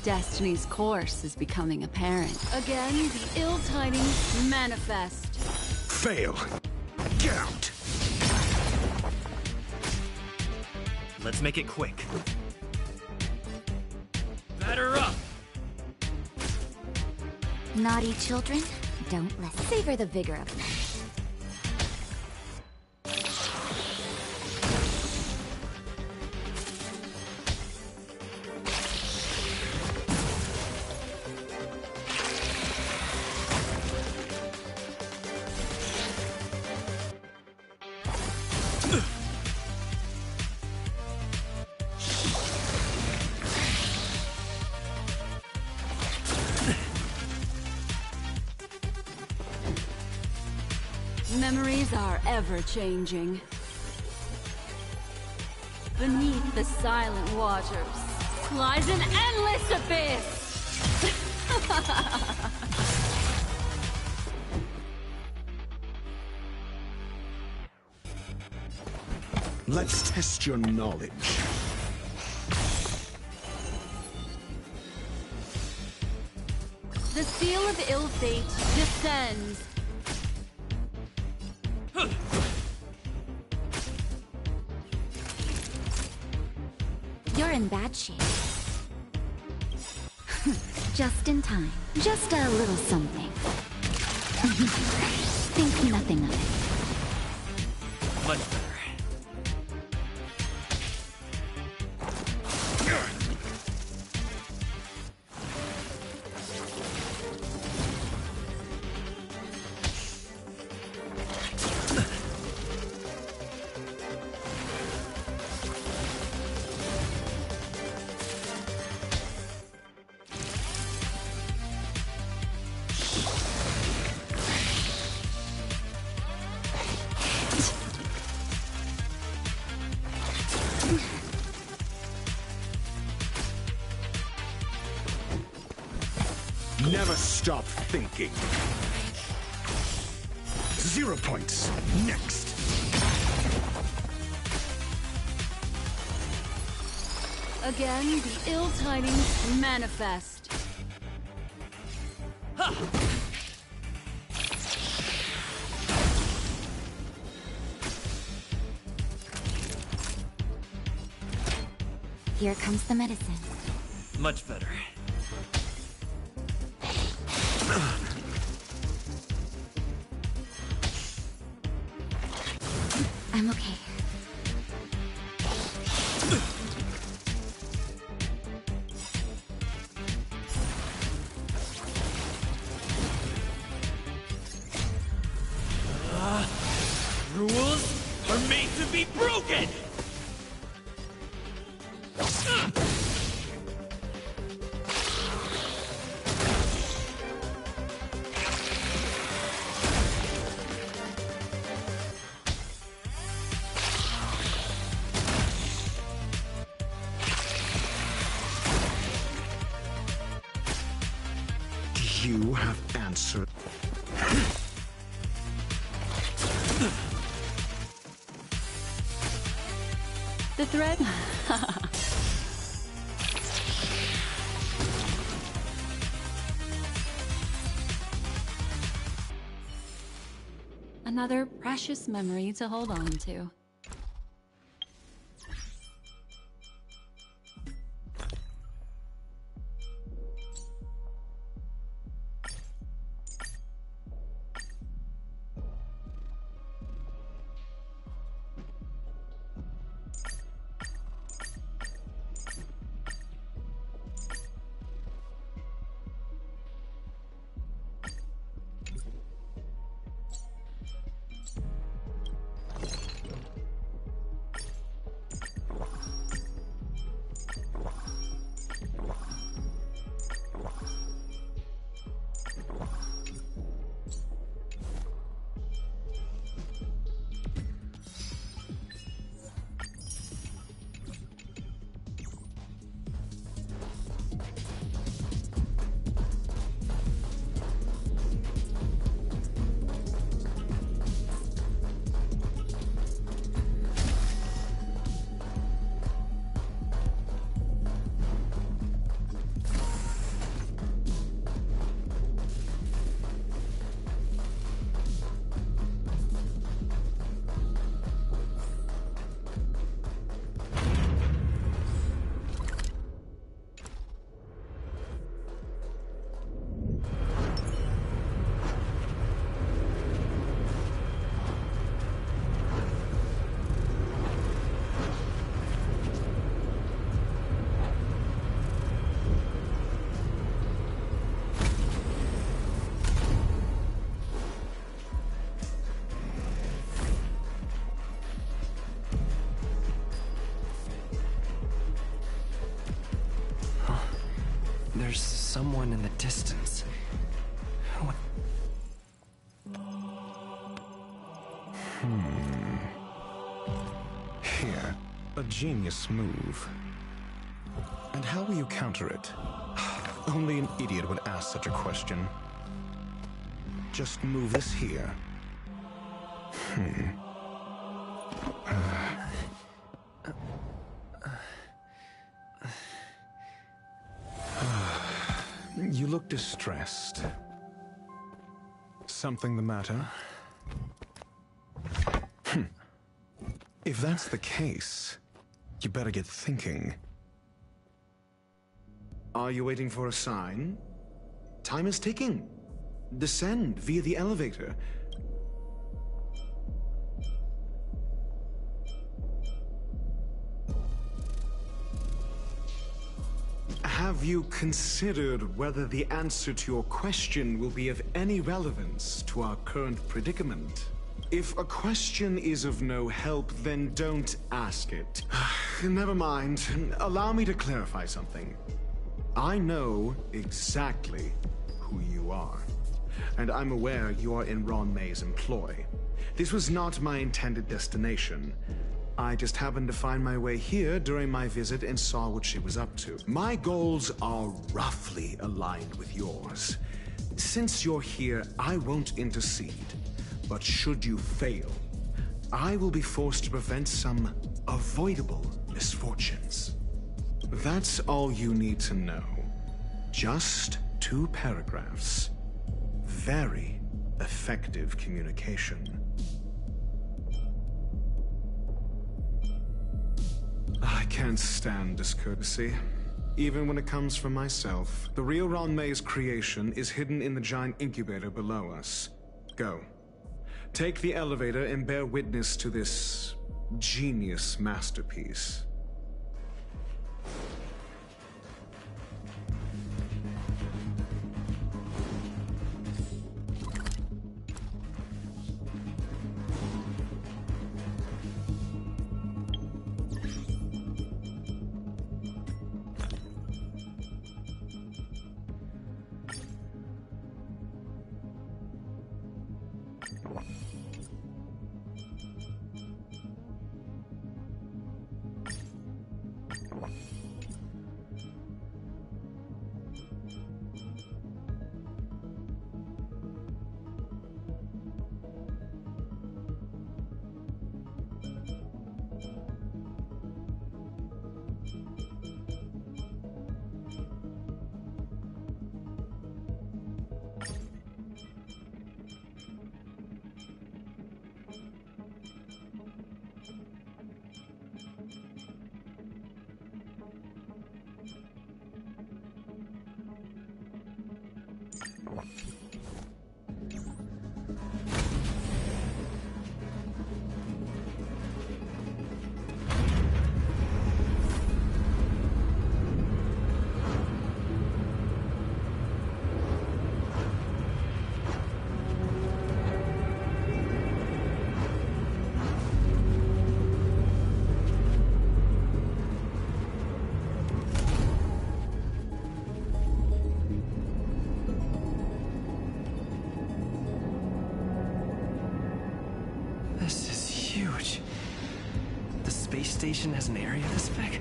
Speaker 15: Destiny's course is becoming apparent. Again, the ill tidings manifest.
Speaker 14: Fail. Get out.
Speaker 16: Let's make it quick. Batter up!
Speaker 17: Naughty children, don't listen. Savor the vigor of life.
Speaker 15: Memories are ever-changing. Beneath the silent waters lies an endless abyss!
Speaker 14: Let's test your knowledge.
Speaker 15: The seal of ill fate descends.
Speaker 17: You're in bad shape. Just in time. Just a little something. Think nothing of it.
Speaker 16: Much better.
Speaker 14: Never stop thinking. 0 points. Next.
Speaker 15: Again, the ill tidings manifest.
Speaker 17: Here comes the medicine.
Speaker 16: Much better.
Speaker 17: I'm okay.
Speaker 16: Rules are made to be broken!
Speaker 14: You have answered.
Speaker 15: The threat? Another precious memory to hold on to.
Speaker 1: There's someone in the distance. What?
Speaker 14: Here, a genius move. And how will you counter it? Only an idiot would ask such a question. Just move this here. You look distressed. Something the matter? If that's the case, you better get thinking. Are you waiting for a sign? Time is ticking. Descend via the elevator. Have you considered whether the answer to your question will be of any relevance to our current predicament? If a question is of no help, then don't ask it. Never mind. Allow me to clarify something. I know exactly who you are, and I'm aware you are in Ron May's employ. This was not my intended destination. I just happened to find my way here during my visit and saw what she was up to. My goals are roughly aligned with yours. Since you're here, I won't intercede. But should you fail, I will be forced to prevent some avoidable misfortunes. That's all you need to know. Just 2 paragraphs. Very effective communication. I can't stand discourtesy, even when it comes from myself. The real Ron May's creation is hidden in the giant incubator below us. Go. Take the elevator and bear witness to this genius masterpiece.
Speaker 1: Station has an area this big?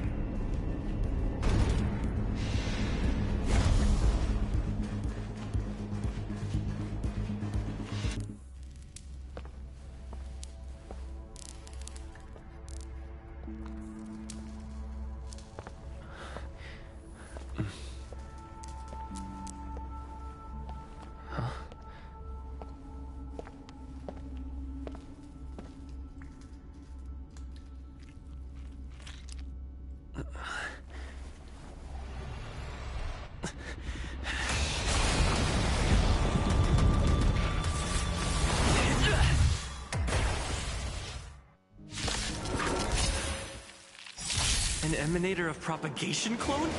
Speaker 1: An emanator of propagation clone?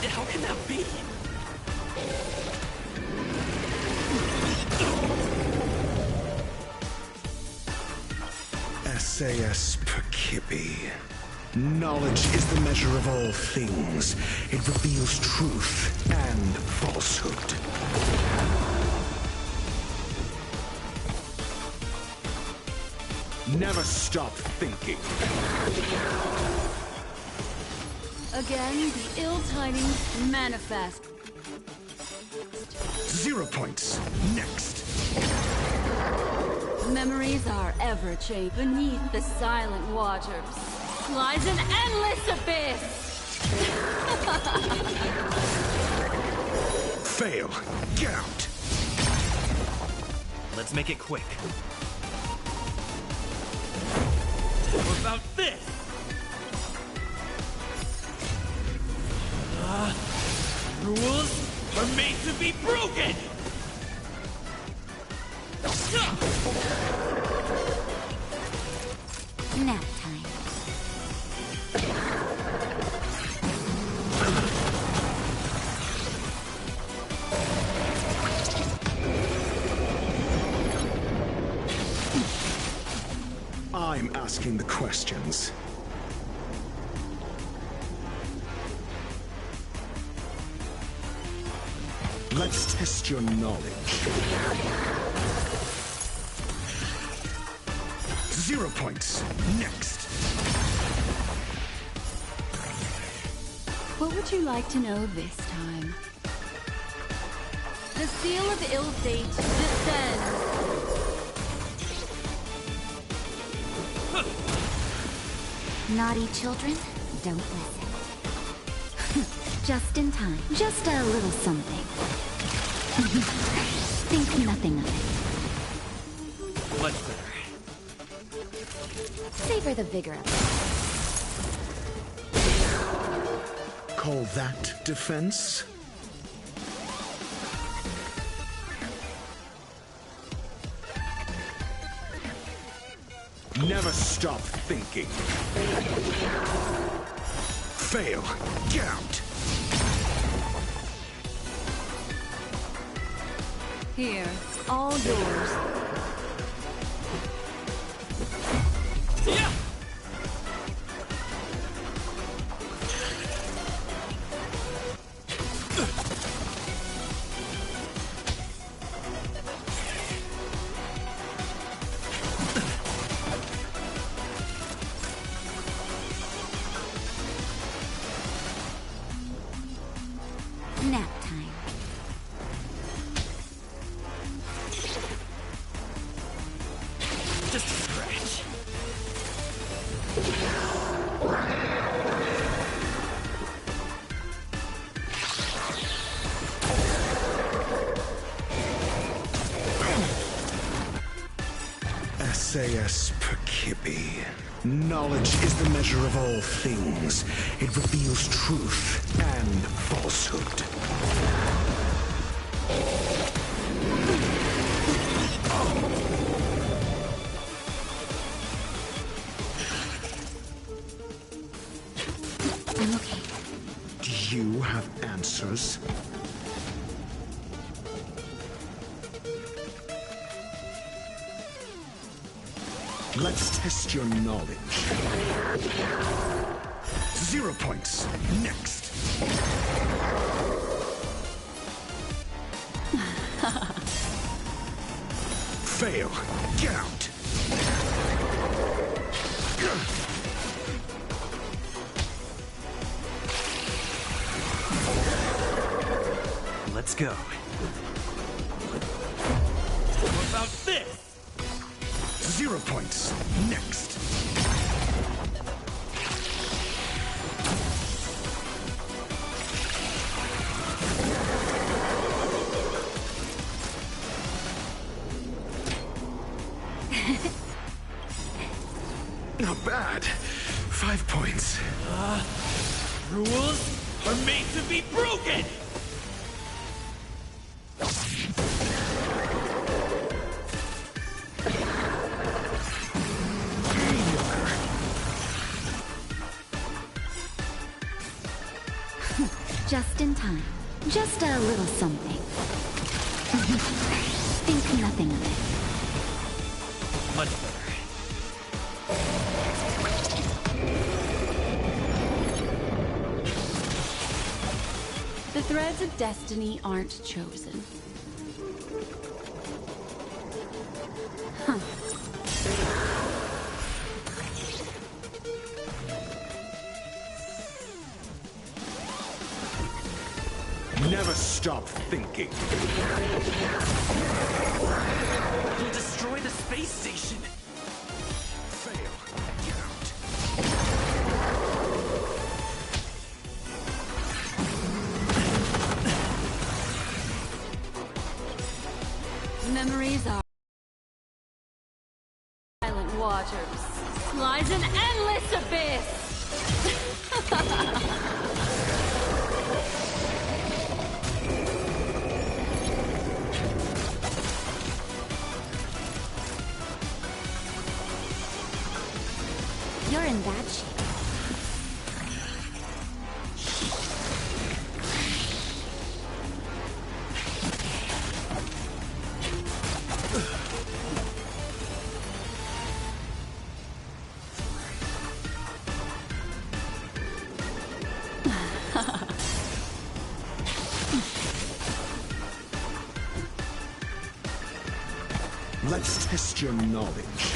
Speaker 1: How can that be?
Speaker 14: SAS Perkibi. Knowledge is the measure of all things. It reveals truth and falsehood. Never stop thinking.
Speaker 15: Again, the ill tidings manifest.
Speaker 14: 0 points. Next.
Speaker 15: Memories are ever changed. Beneath the silent waters lies an endless abyss.
Speaker 14: Fail. Get out.
Speaker 16: Let's make it quick. How about this? Rules are made to be broken!
Speaker 17: Nap time.
Speaker 14: I'm asking the questions. Let's test your knowledge. 0 points. Next.
Speaker 15: What would you like to know this time? The seal of ill fate descends.
Speaker 17: Naughty children, don't listen. Just in time. Just a little something. Think nothing of it.
Speaker 16: Much better.
Speaker 17: Savor the vigor of it.
Speaker 14: Call that defense? Never stop thinking. Fail. Get out.
Speaker 15: Here, all yours.
Speaker 16: Yeah!
Speaker 17: Nap time.
Speaker 16: Just a scratch.
Speaker 14: SAS Perkibi. Knowledge is the measure of all things. It reveals truth and falsehood.
Speaker 17: I'm okay.
Speaker 14: Do you have answers? Let's test your knowledge. 0 points. Next. Fail. Get out.
Speaker 1: Let's go.
Speaker 16: How about this?
Speaker 14: 0 points. Next. Not bad. 5 points.
Speaker 16: Rules are made to be broken!
Speaker 17: Just in time. Just a little something. Think nothing of it.
Speaker 16: 1 Much better.
Speaker 14: 0
Speaker 15: The threads of destiny aren't chosen. Huh.
Speaker 14: Never stop thinking.
Speaker 7: We'll destroy the space station.
Speaker 14: Fail. Get
Speaker 15: out. Memories are silent waters. Lies an endless abyss.
Speaker 17: You're in bad shape.
Speaker 14: Let's test your knowledge.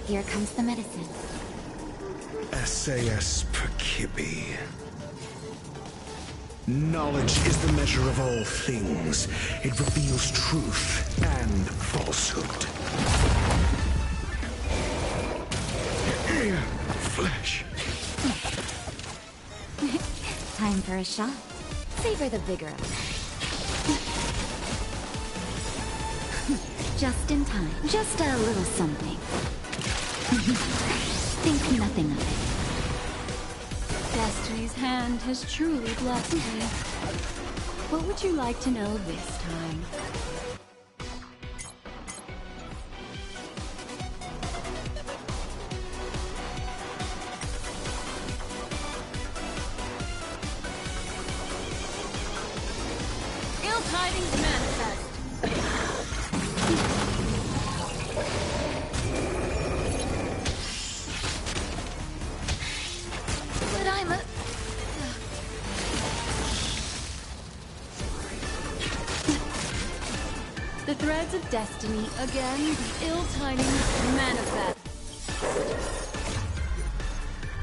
Speaker 17: Here comes the medicine.
Speaker 14: SAS Perkibi. Knowledge is the measure of all things. It reveals truth and falsehood. Flesh.
Speaker 17: Time for a shot. Savor the vigor of it. Just in time. Just a little something. Think nothing of it.
Speaker 15: Destiny's hand has truly blessed me. What would you like to know this time? Ill tidings manifest.
Speaker 3: But I'm a...
Speaker 15: The threads of destiny, again, the ill tidings manifest.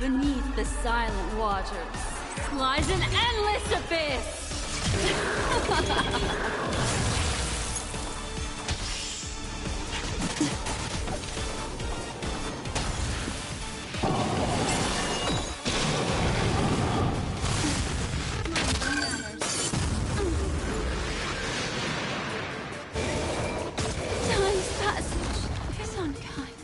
Speaker 15: Beneath the silent waters lies an endless abyss! Time's passage is unkind.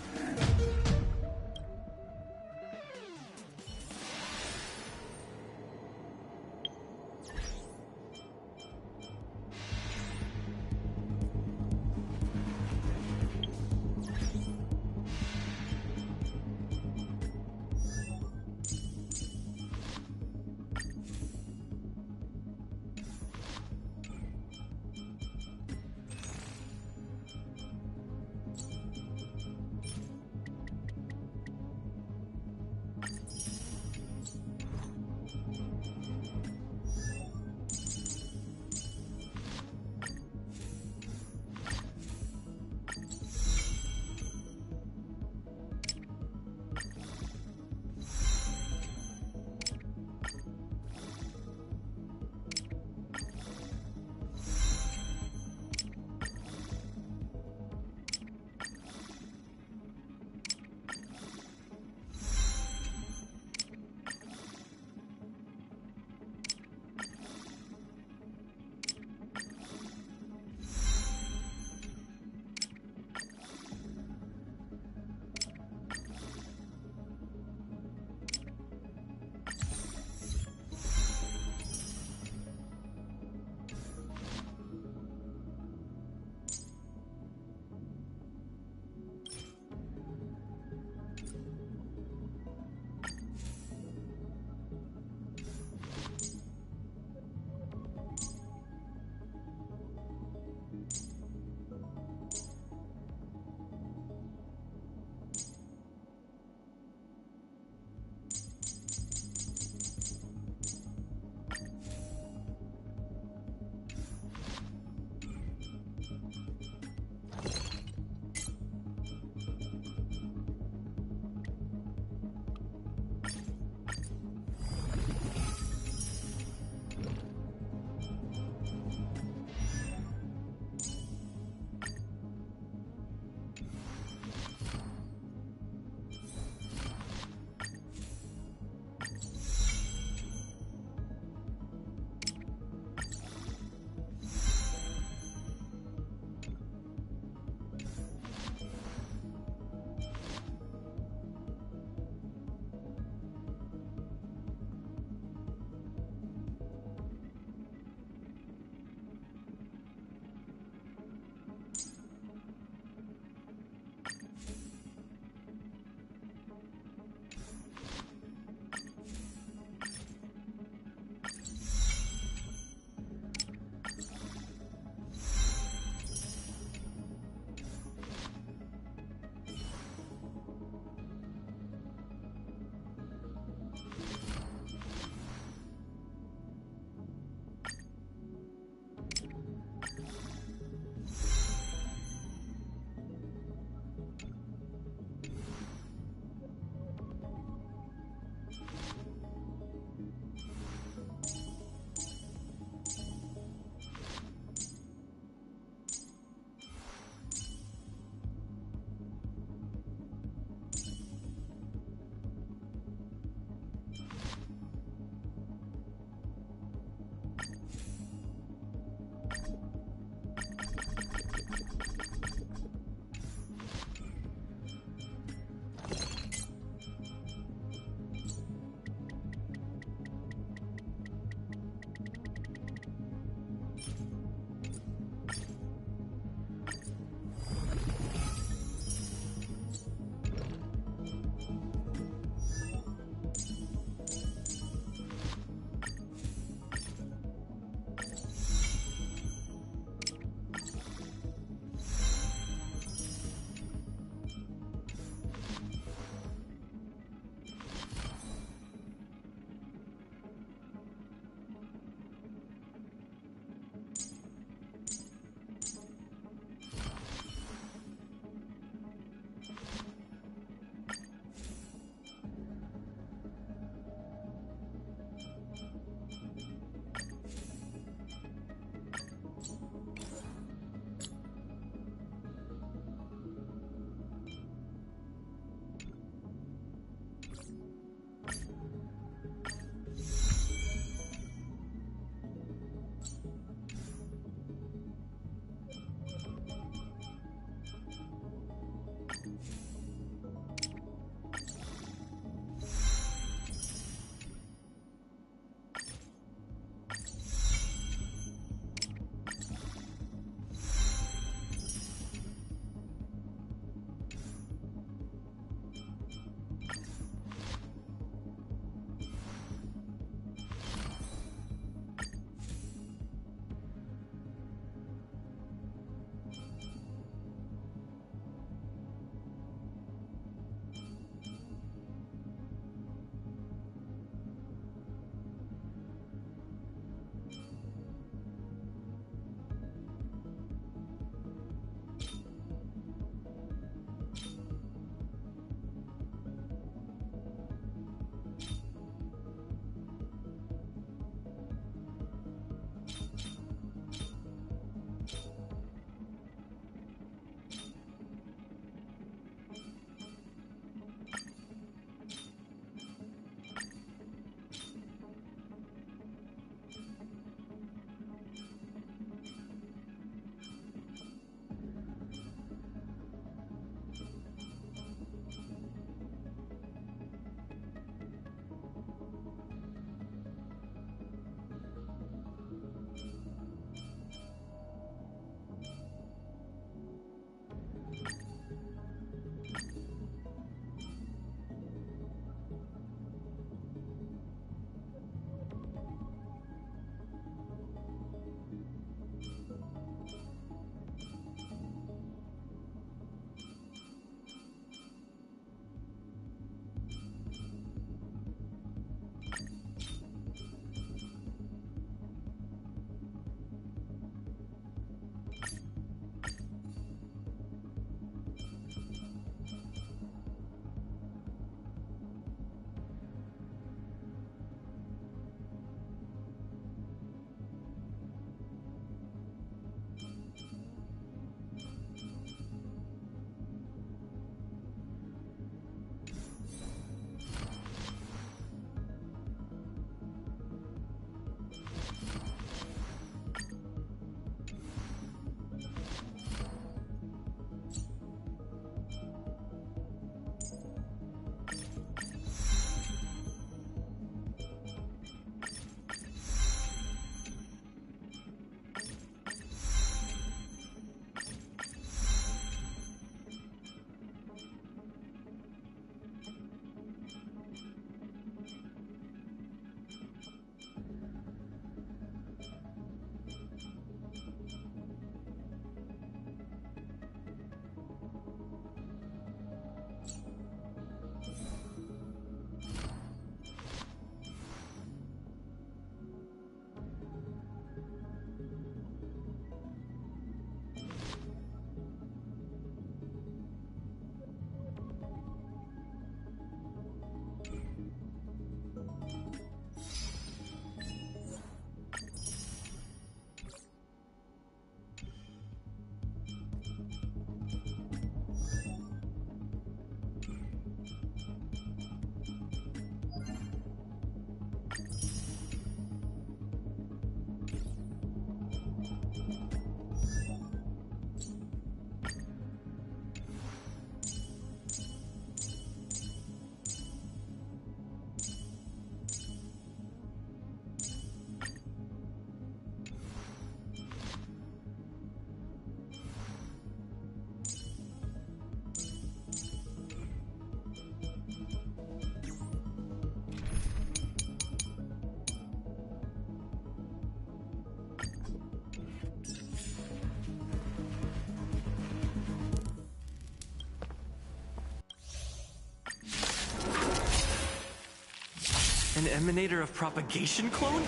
Speaker 1: An emanator of propagation clone?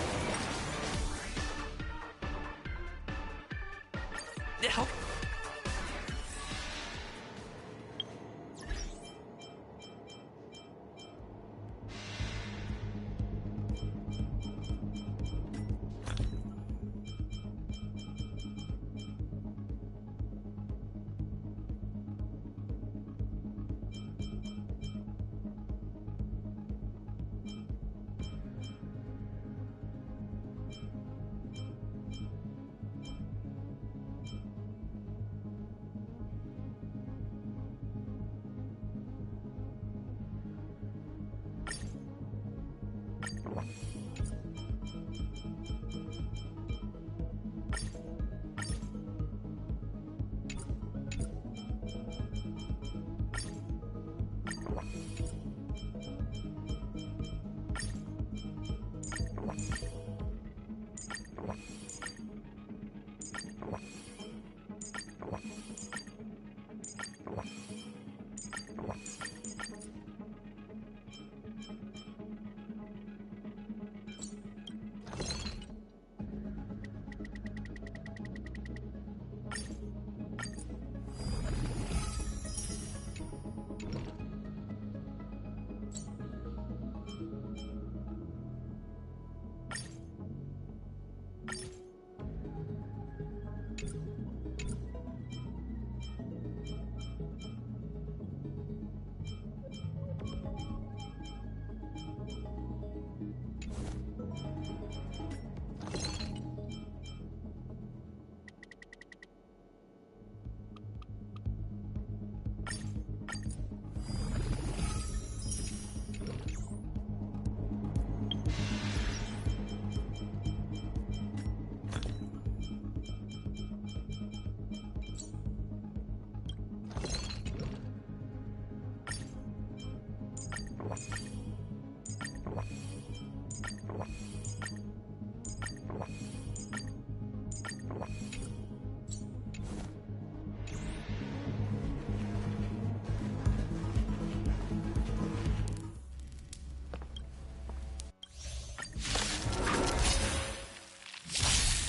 Speaker 1: How?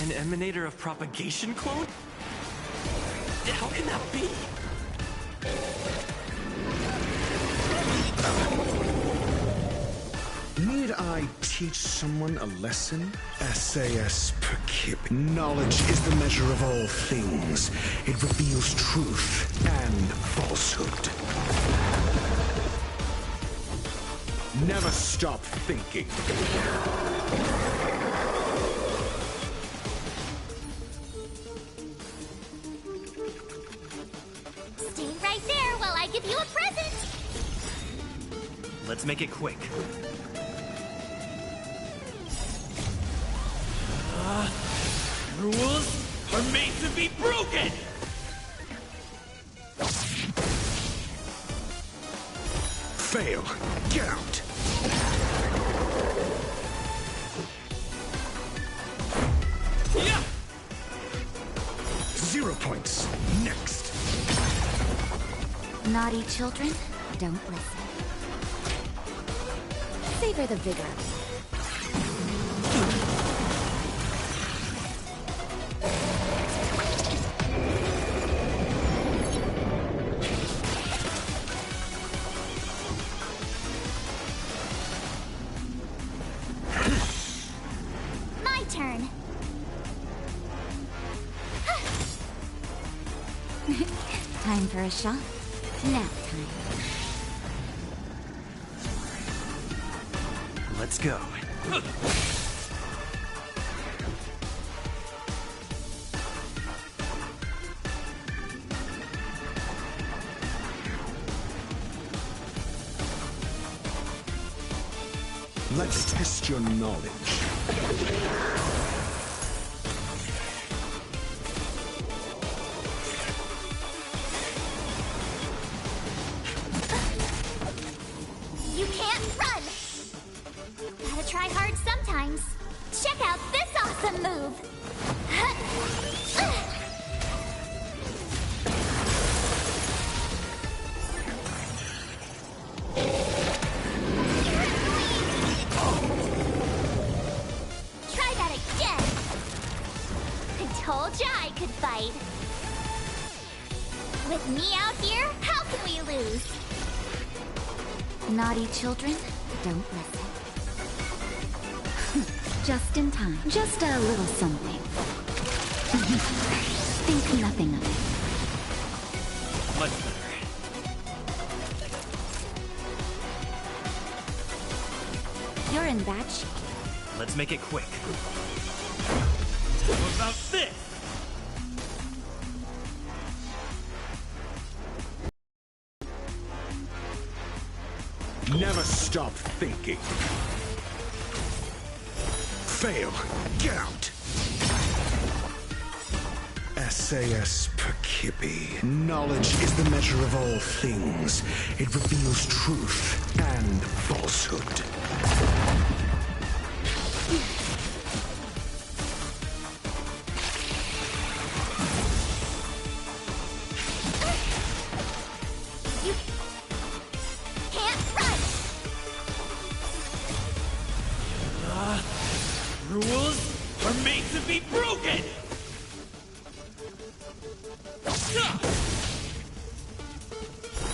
Speaker 1: An emanator of propagation clone? How can that be?
Speaker 14: Need I teach someone a lesson? SAS per kip. Knowledge is the measure of all things. It reveals truth and falsehood. Never stop thinking.
Speaker 5: Stay right there while I give you a present!
Speaker 1: Let's make it quick.
Speaker 16: Rules are made to be broken!
Speaker 14: Fail. Get out.
Speaker 16: Yeah!
Speaker 14: 0 points. Next.
Speaker 17: Naughty children, don't listen. Savor the vigor.
Speaker 5: My turn.
Speaker 17: Time for a shot. Nap time.
Speaker 1: Let's go.
Speaker 14: Let's test your knowledge.
Speaker 5: You can't run! Gotta try hard sometimes. Check out this awesome move! Told ya I could fight. With me out here, how can we lose?
Speaker 17: Naughty children, don't listen. Just in time. Just a little something. Think nothing of it.
Speaker 16: Much better.
Speaker 17: You're in bad shape.
Speaker 16: Let's make it quick. What about this?
Speaker 10: Never stop thinking. Fail. Get out. SAS Perkibi. Knowledge is the measure of all things. It reveals truth and falsehood.
Speaker 16: Rules are made to be broken!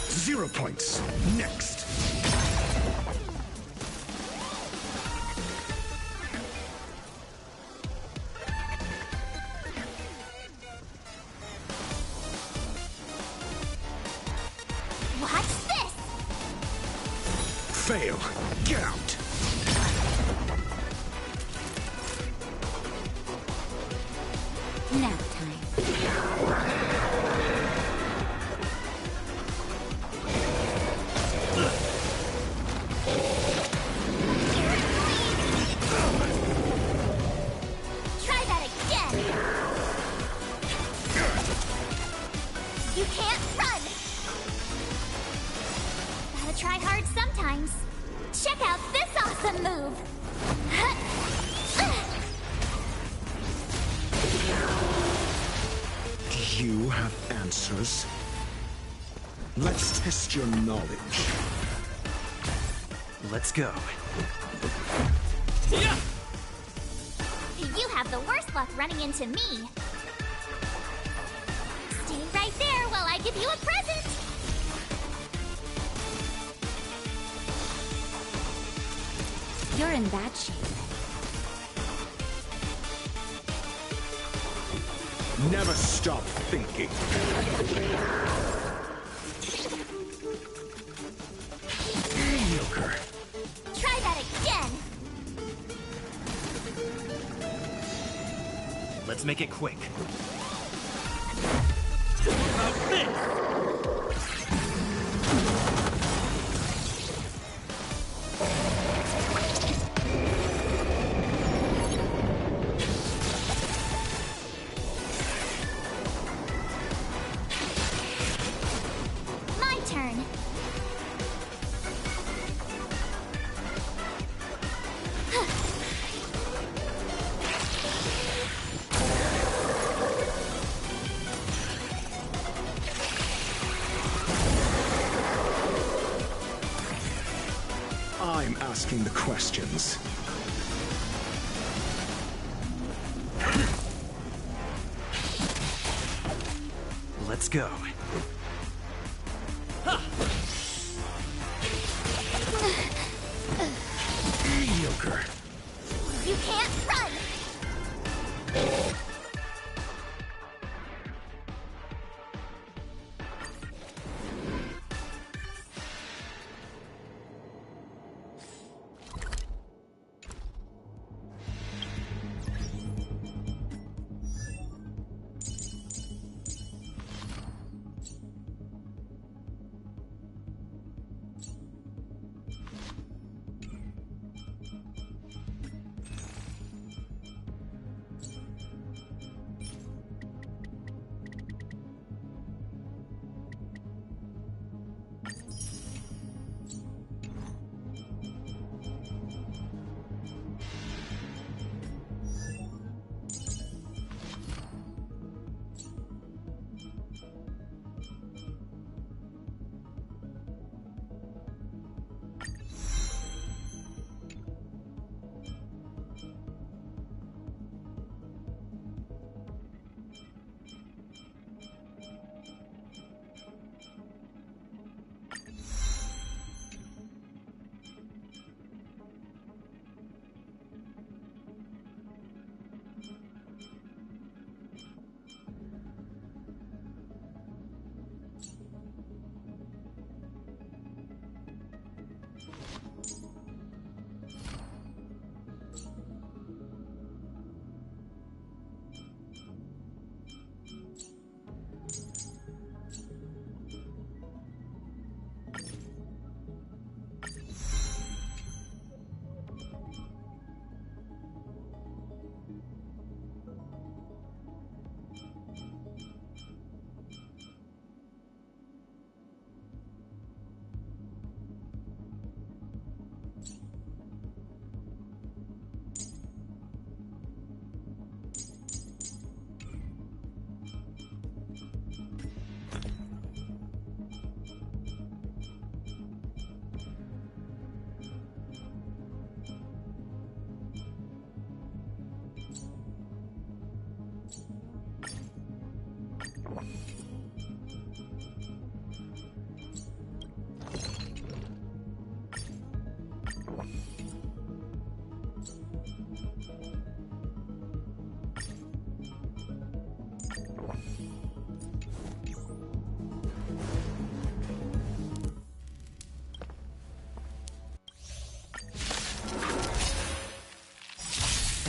Speaker 10: 0 points. Next.
Speaker 5: Watch this!
Speaker 10: Fail. Get out.
Speaker 17: Nap time.
Speaker 5: Try that again! You can't run! Gotta try hard sometimes. Check out this awesome move!
Speaker 10: Do you have answers? Let's test your knowledge.
Speaker 1: Let's go.
Speaker 5: You have the worst luck running into me. Stay right there while I give you a present!
Speaker 17: You're in bad shape.
Speaker 10: Never stop thinking. Mediocre.
Speaker 5: Try that again!
Speaker 16: Let's make it quick. What about this?
Speaker 5: My turn.
Speaker 10: I'm asking the questions.
Speaker 1: Let's go.
Speaker 10: Mediocre.
Speaker 5: You can't run!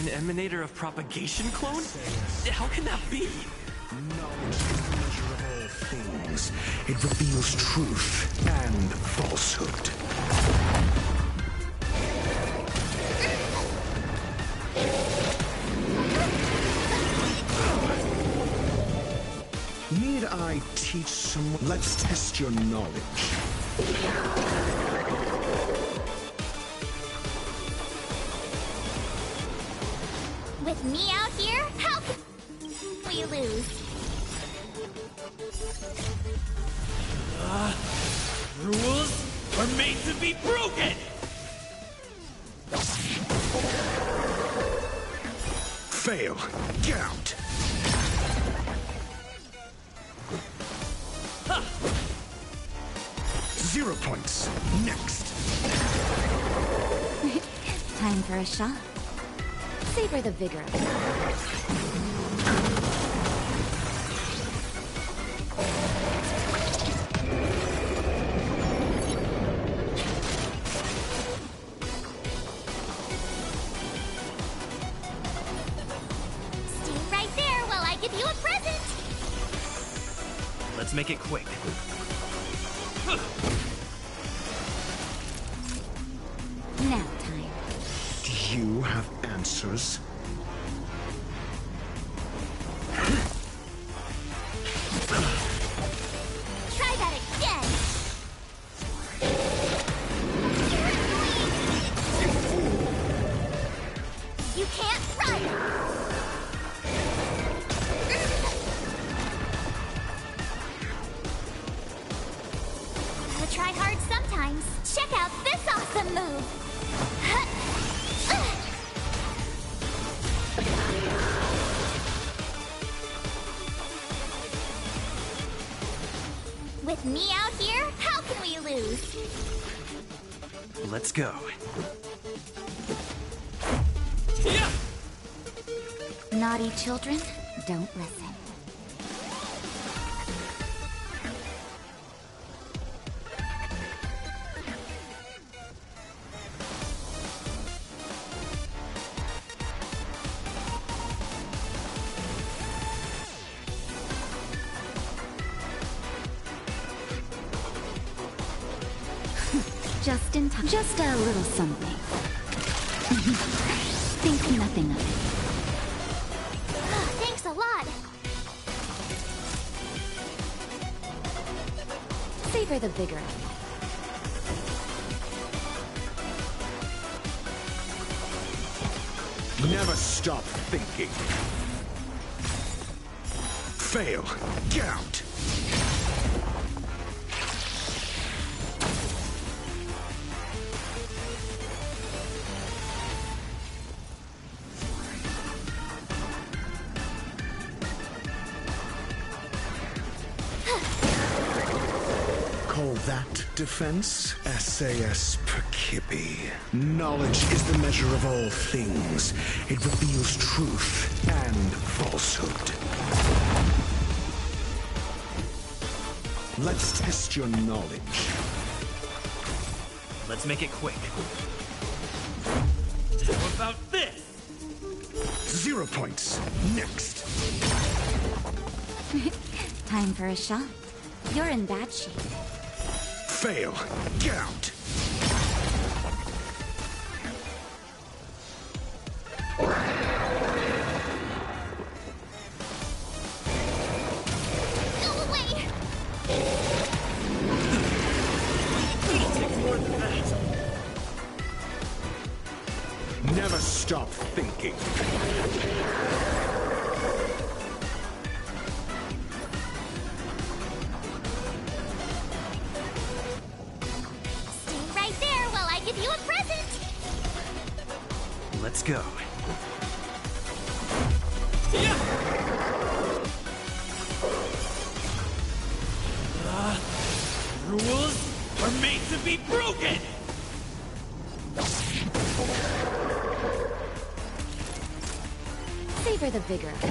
Speaker 1: An emanator of propagation clone? How can that be?
Speaker 14: Knowledge is the measure of all things. It reveals truth and falsehood. Need I teach someone? Let's test your knowledge.
Speaker 5: With me out here, how can we lose?
Speaker 16: Rules are made to be broken!
Speaker 14: Fail. Get out.
Speaker 16: Ha!
Speaker 14: 0 points. Next.
Speaker 17: Time for a shot. Savor the vigor of it.
Speaker 5: Stay right there while I give you a present!
Speaker 1: Let's make it quick.
Speaker 17: Now time.
Speaker 14: Do you have answers?
Speaker 5: Try that again! You can't run! Gotta try hard sometimes. Check out this awesome move! With me out here, how can we lose?
Speaker 1: Let's go.
Speaker 16: Yeah!
Speaker 17: Naughty children, don't listen. Just in time. Just a little something. Think nothing of it.
Speaker 5: Thanks a lot.
Speaker 17: Savor the vigor of it.
Speaker 14: Never stop thinking. Fail. Get out. Call that defense? SAS Perkibi. Knowledge is the measure of all things. It reveals truth and falsehood. Let's test your knowledge.
Speaker 1: Let's make it quick.
Speaker 16: How about this?
Speaker 14: 0 points. Next.
Speaker 17: Time for a shot. You're in bad shape.
Speaker 14: Fail. Get out.
Speaker 5: Go away!
Speaker 16: It'll take more than that.
Speaker 14: Never stop thinking.
Speaker 5: Stay right there while I give you a present!
Speaker 1: Let's go.
Speaker 16: Yeah! Rules are made to be broken!
Speaker 17: Savor the vigor of it.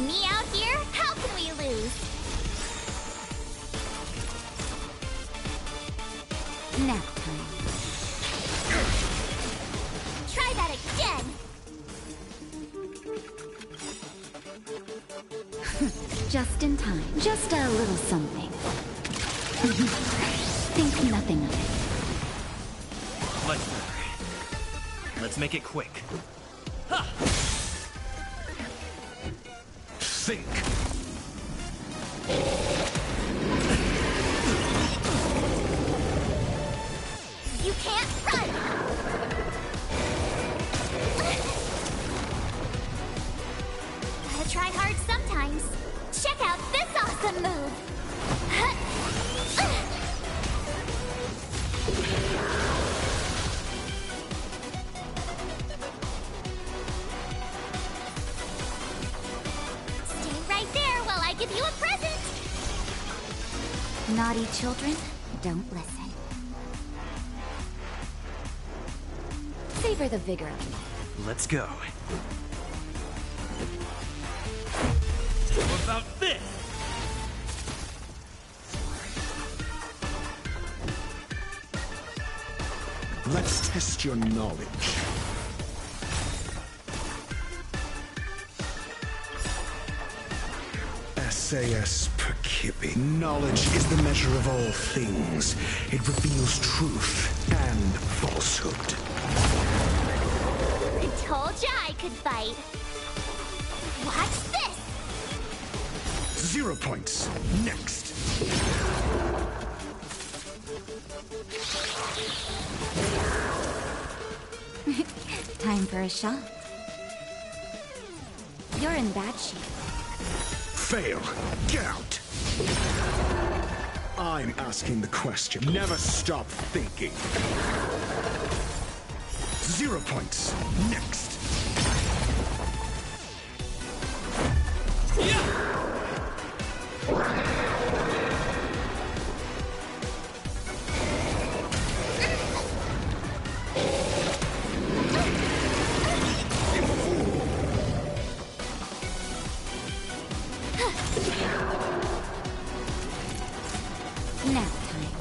Speaker 5: me out here, how can we lose?
Speaker 17: Nap time.
Speaker 5: Try that again!
Speaker 17: Just in time. Just a little something. Think nothing of it.
Speaker 1: Much better. Let's make it quick. Ha! Think.
Speaker 5: You can't run! Gotta try hard sometimes. Check out this awesome move! Stay right there while I give you a present!
Speaker 17: Naughty children, don't listen. Savor the vigor of life.
Speaker 1: Let's go.
Speaker 16: What about this?
Speaker 14: Let's test your knowledge. SAS Percipi. Knowledge is the measure of all things. It reveals truth and falsehood.
Speaker 5: I told ya I could fight. Watch this!
Speaker 14: 0 points. Next.
Speaker 17: Time for a shot. You're in bad shape.
Speaker 14: Fail. Get out. I'm asking the question. Never stop thinking. 0 points. Next.
Speaker 17: Nap time.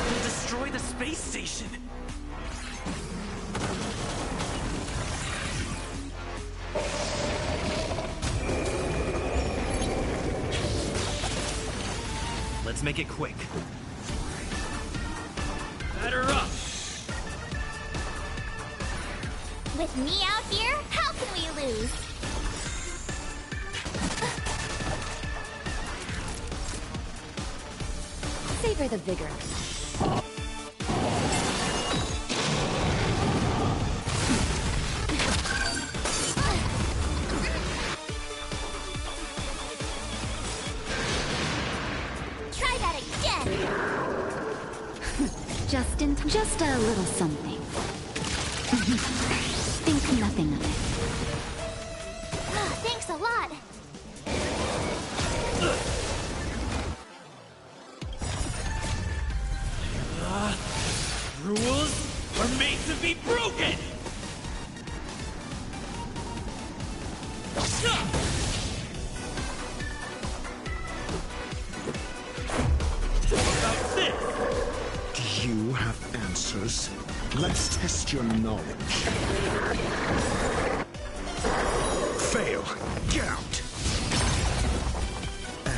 Speaker 1: We'll destroy the space station. Let's make it quick.
Speaker 16: Batter up!
Speaker 5: With me out here, how can we lose?
Speaker 17: Savor the vigor of life.
Speaker 5: Try that again!
Speaker 17: Just a little something. Think nothing of it.
Speaker 5: Thanks a lot!
Speaker 16: Rules are made to be broken! About this!
Speaker 14: Do you have answers? Let's test your knowledge. Fail. Get out.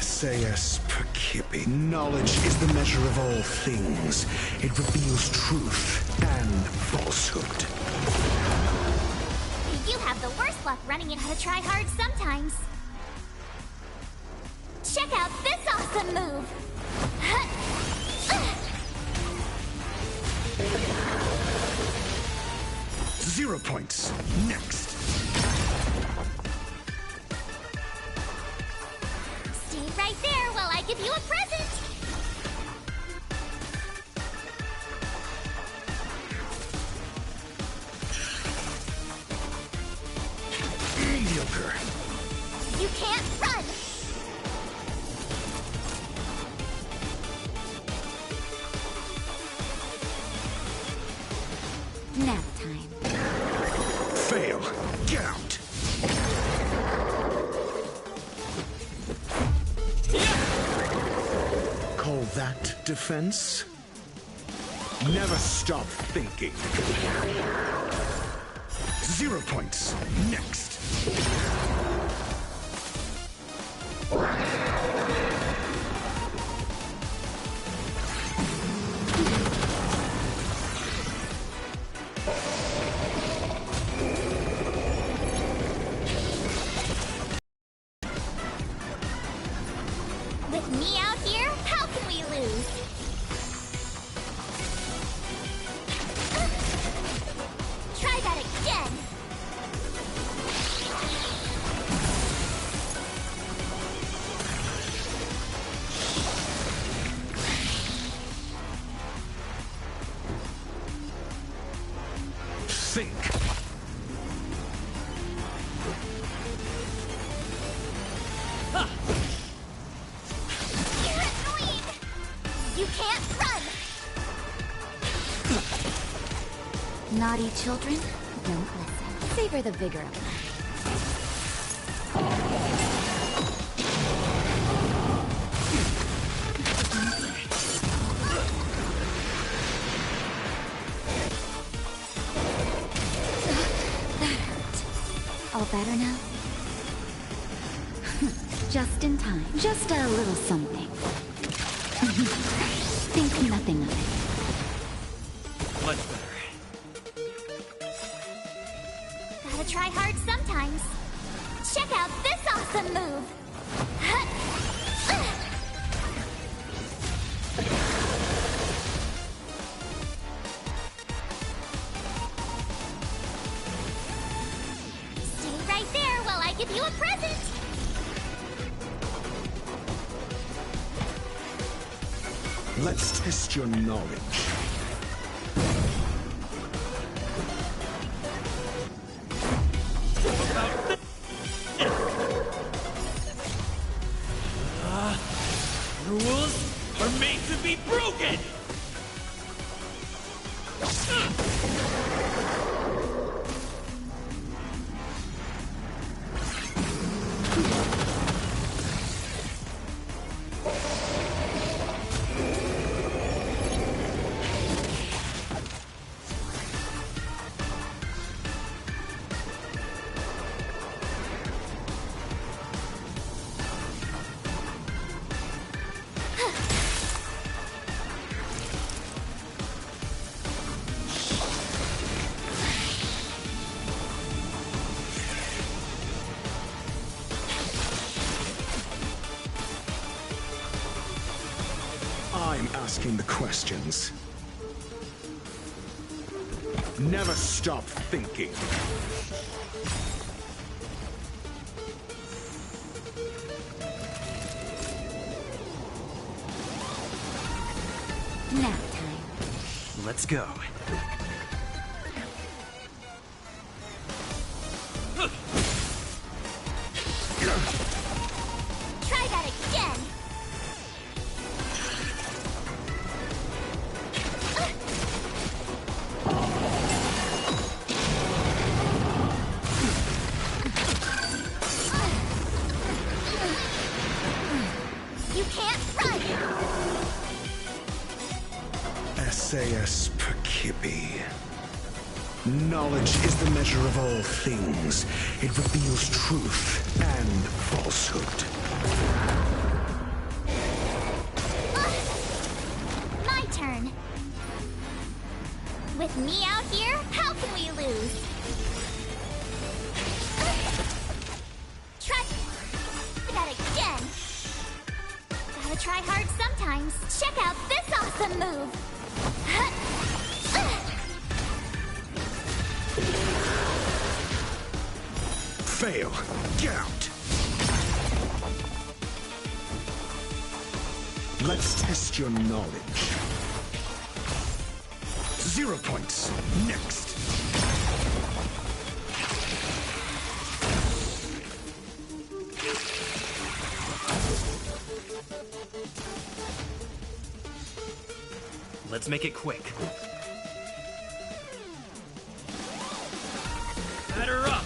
Speaker 14: SAS Percipi. Knowledge is the measure of all things. It reveals truth and falsehood.
Speaker 5: You have the worst luck running in how to try hard sometimes. Check out this awesome move!
Speaker 14: 0 points. Next.
Speaker 5: Stay right there while I give you a present!
Speaker 14: Mediocre.
Speaker 5: You can't run!
Speaker 17: Nap time.
Speaker 14: that defense? Never stop thinking. 0 points. Next.
Speaker 5: With me out here, how can we lose? Try that again!
Speaker 14: Think.
Speaker 5: You're annoying! You can't run!
Speaker 17: Naughty children, don't listen. Savor the vigor of life. That hurt. All better now? Just in time. Just a little something. Think nothing of it.
Speaker 16: Much better.
Speaker 5: Gotta try hard sometimes. Check out this awesome move! Stay right there while I give you a present!
Speaker 14: Let's test your knowledge.
Speaker 16: Rules are made to be broken!
Speaker 14: I'm asking the questions. Never stop thinking.
Speaker 17: Nap time.
Speaker 1: Let's go.
Speaker 5: Try that again! You can't run!
Speaker 14: SAS Perkibi. Knowledge is the measure of all things. It reveals truth and falsehood.
Speaker 5: My turn. With me out here, how can we lose? Try that again. Gotta try hard sometimes. Check out this awesome move.
Speaker 14: Fail. Get out. Let's test your knowledge. 0 points. Next.
Speaker 1: Let's make it quick.
Speaker 16: Batter up!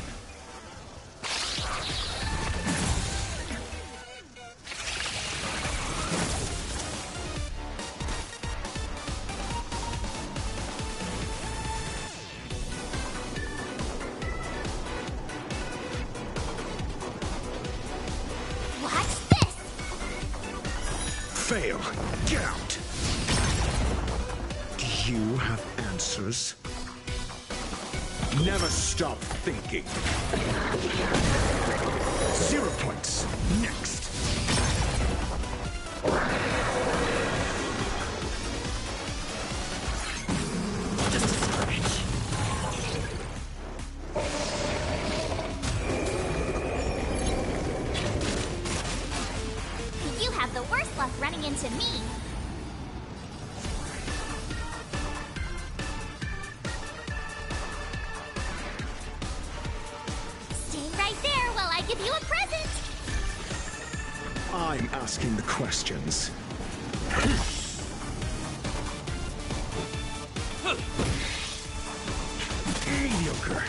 Speaker 14: fail. Get out! Do you have answers? Never stop thinking. 0 points. Next.
Speaker 7: Just a scratch.
Speaker 5: You have the worst luck running into me. Stay right there while I give you a present.
Speaker 14: I'm asking the questions. Mediocre.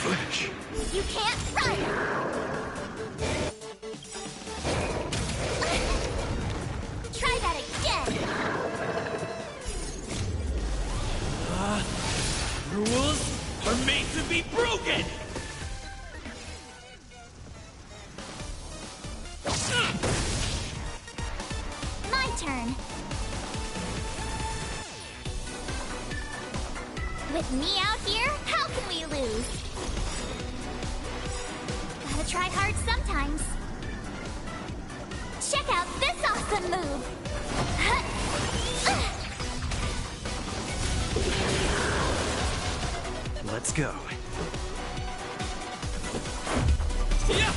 Speaker 14: Flesh.
Speaker 5: You can't run! Try that again!
Speaker 16: Rules are made to be broken!
Speaker 5: My turn. With me out here, how can we lose? Gotta try hard sometimes. Check out this awesome move!
Speaker 1: Let's go.
Speaker 16: Yeah!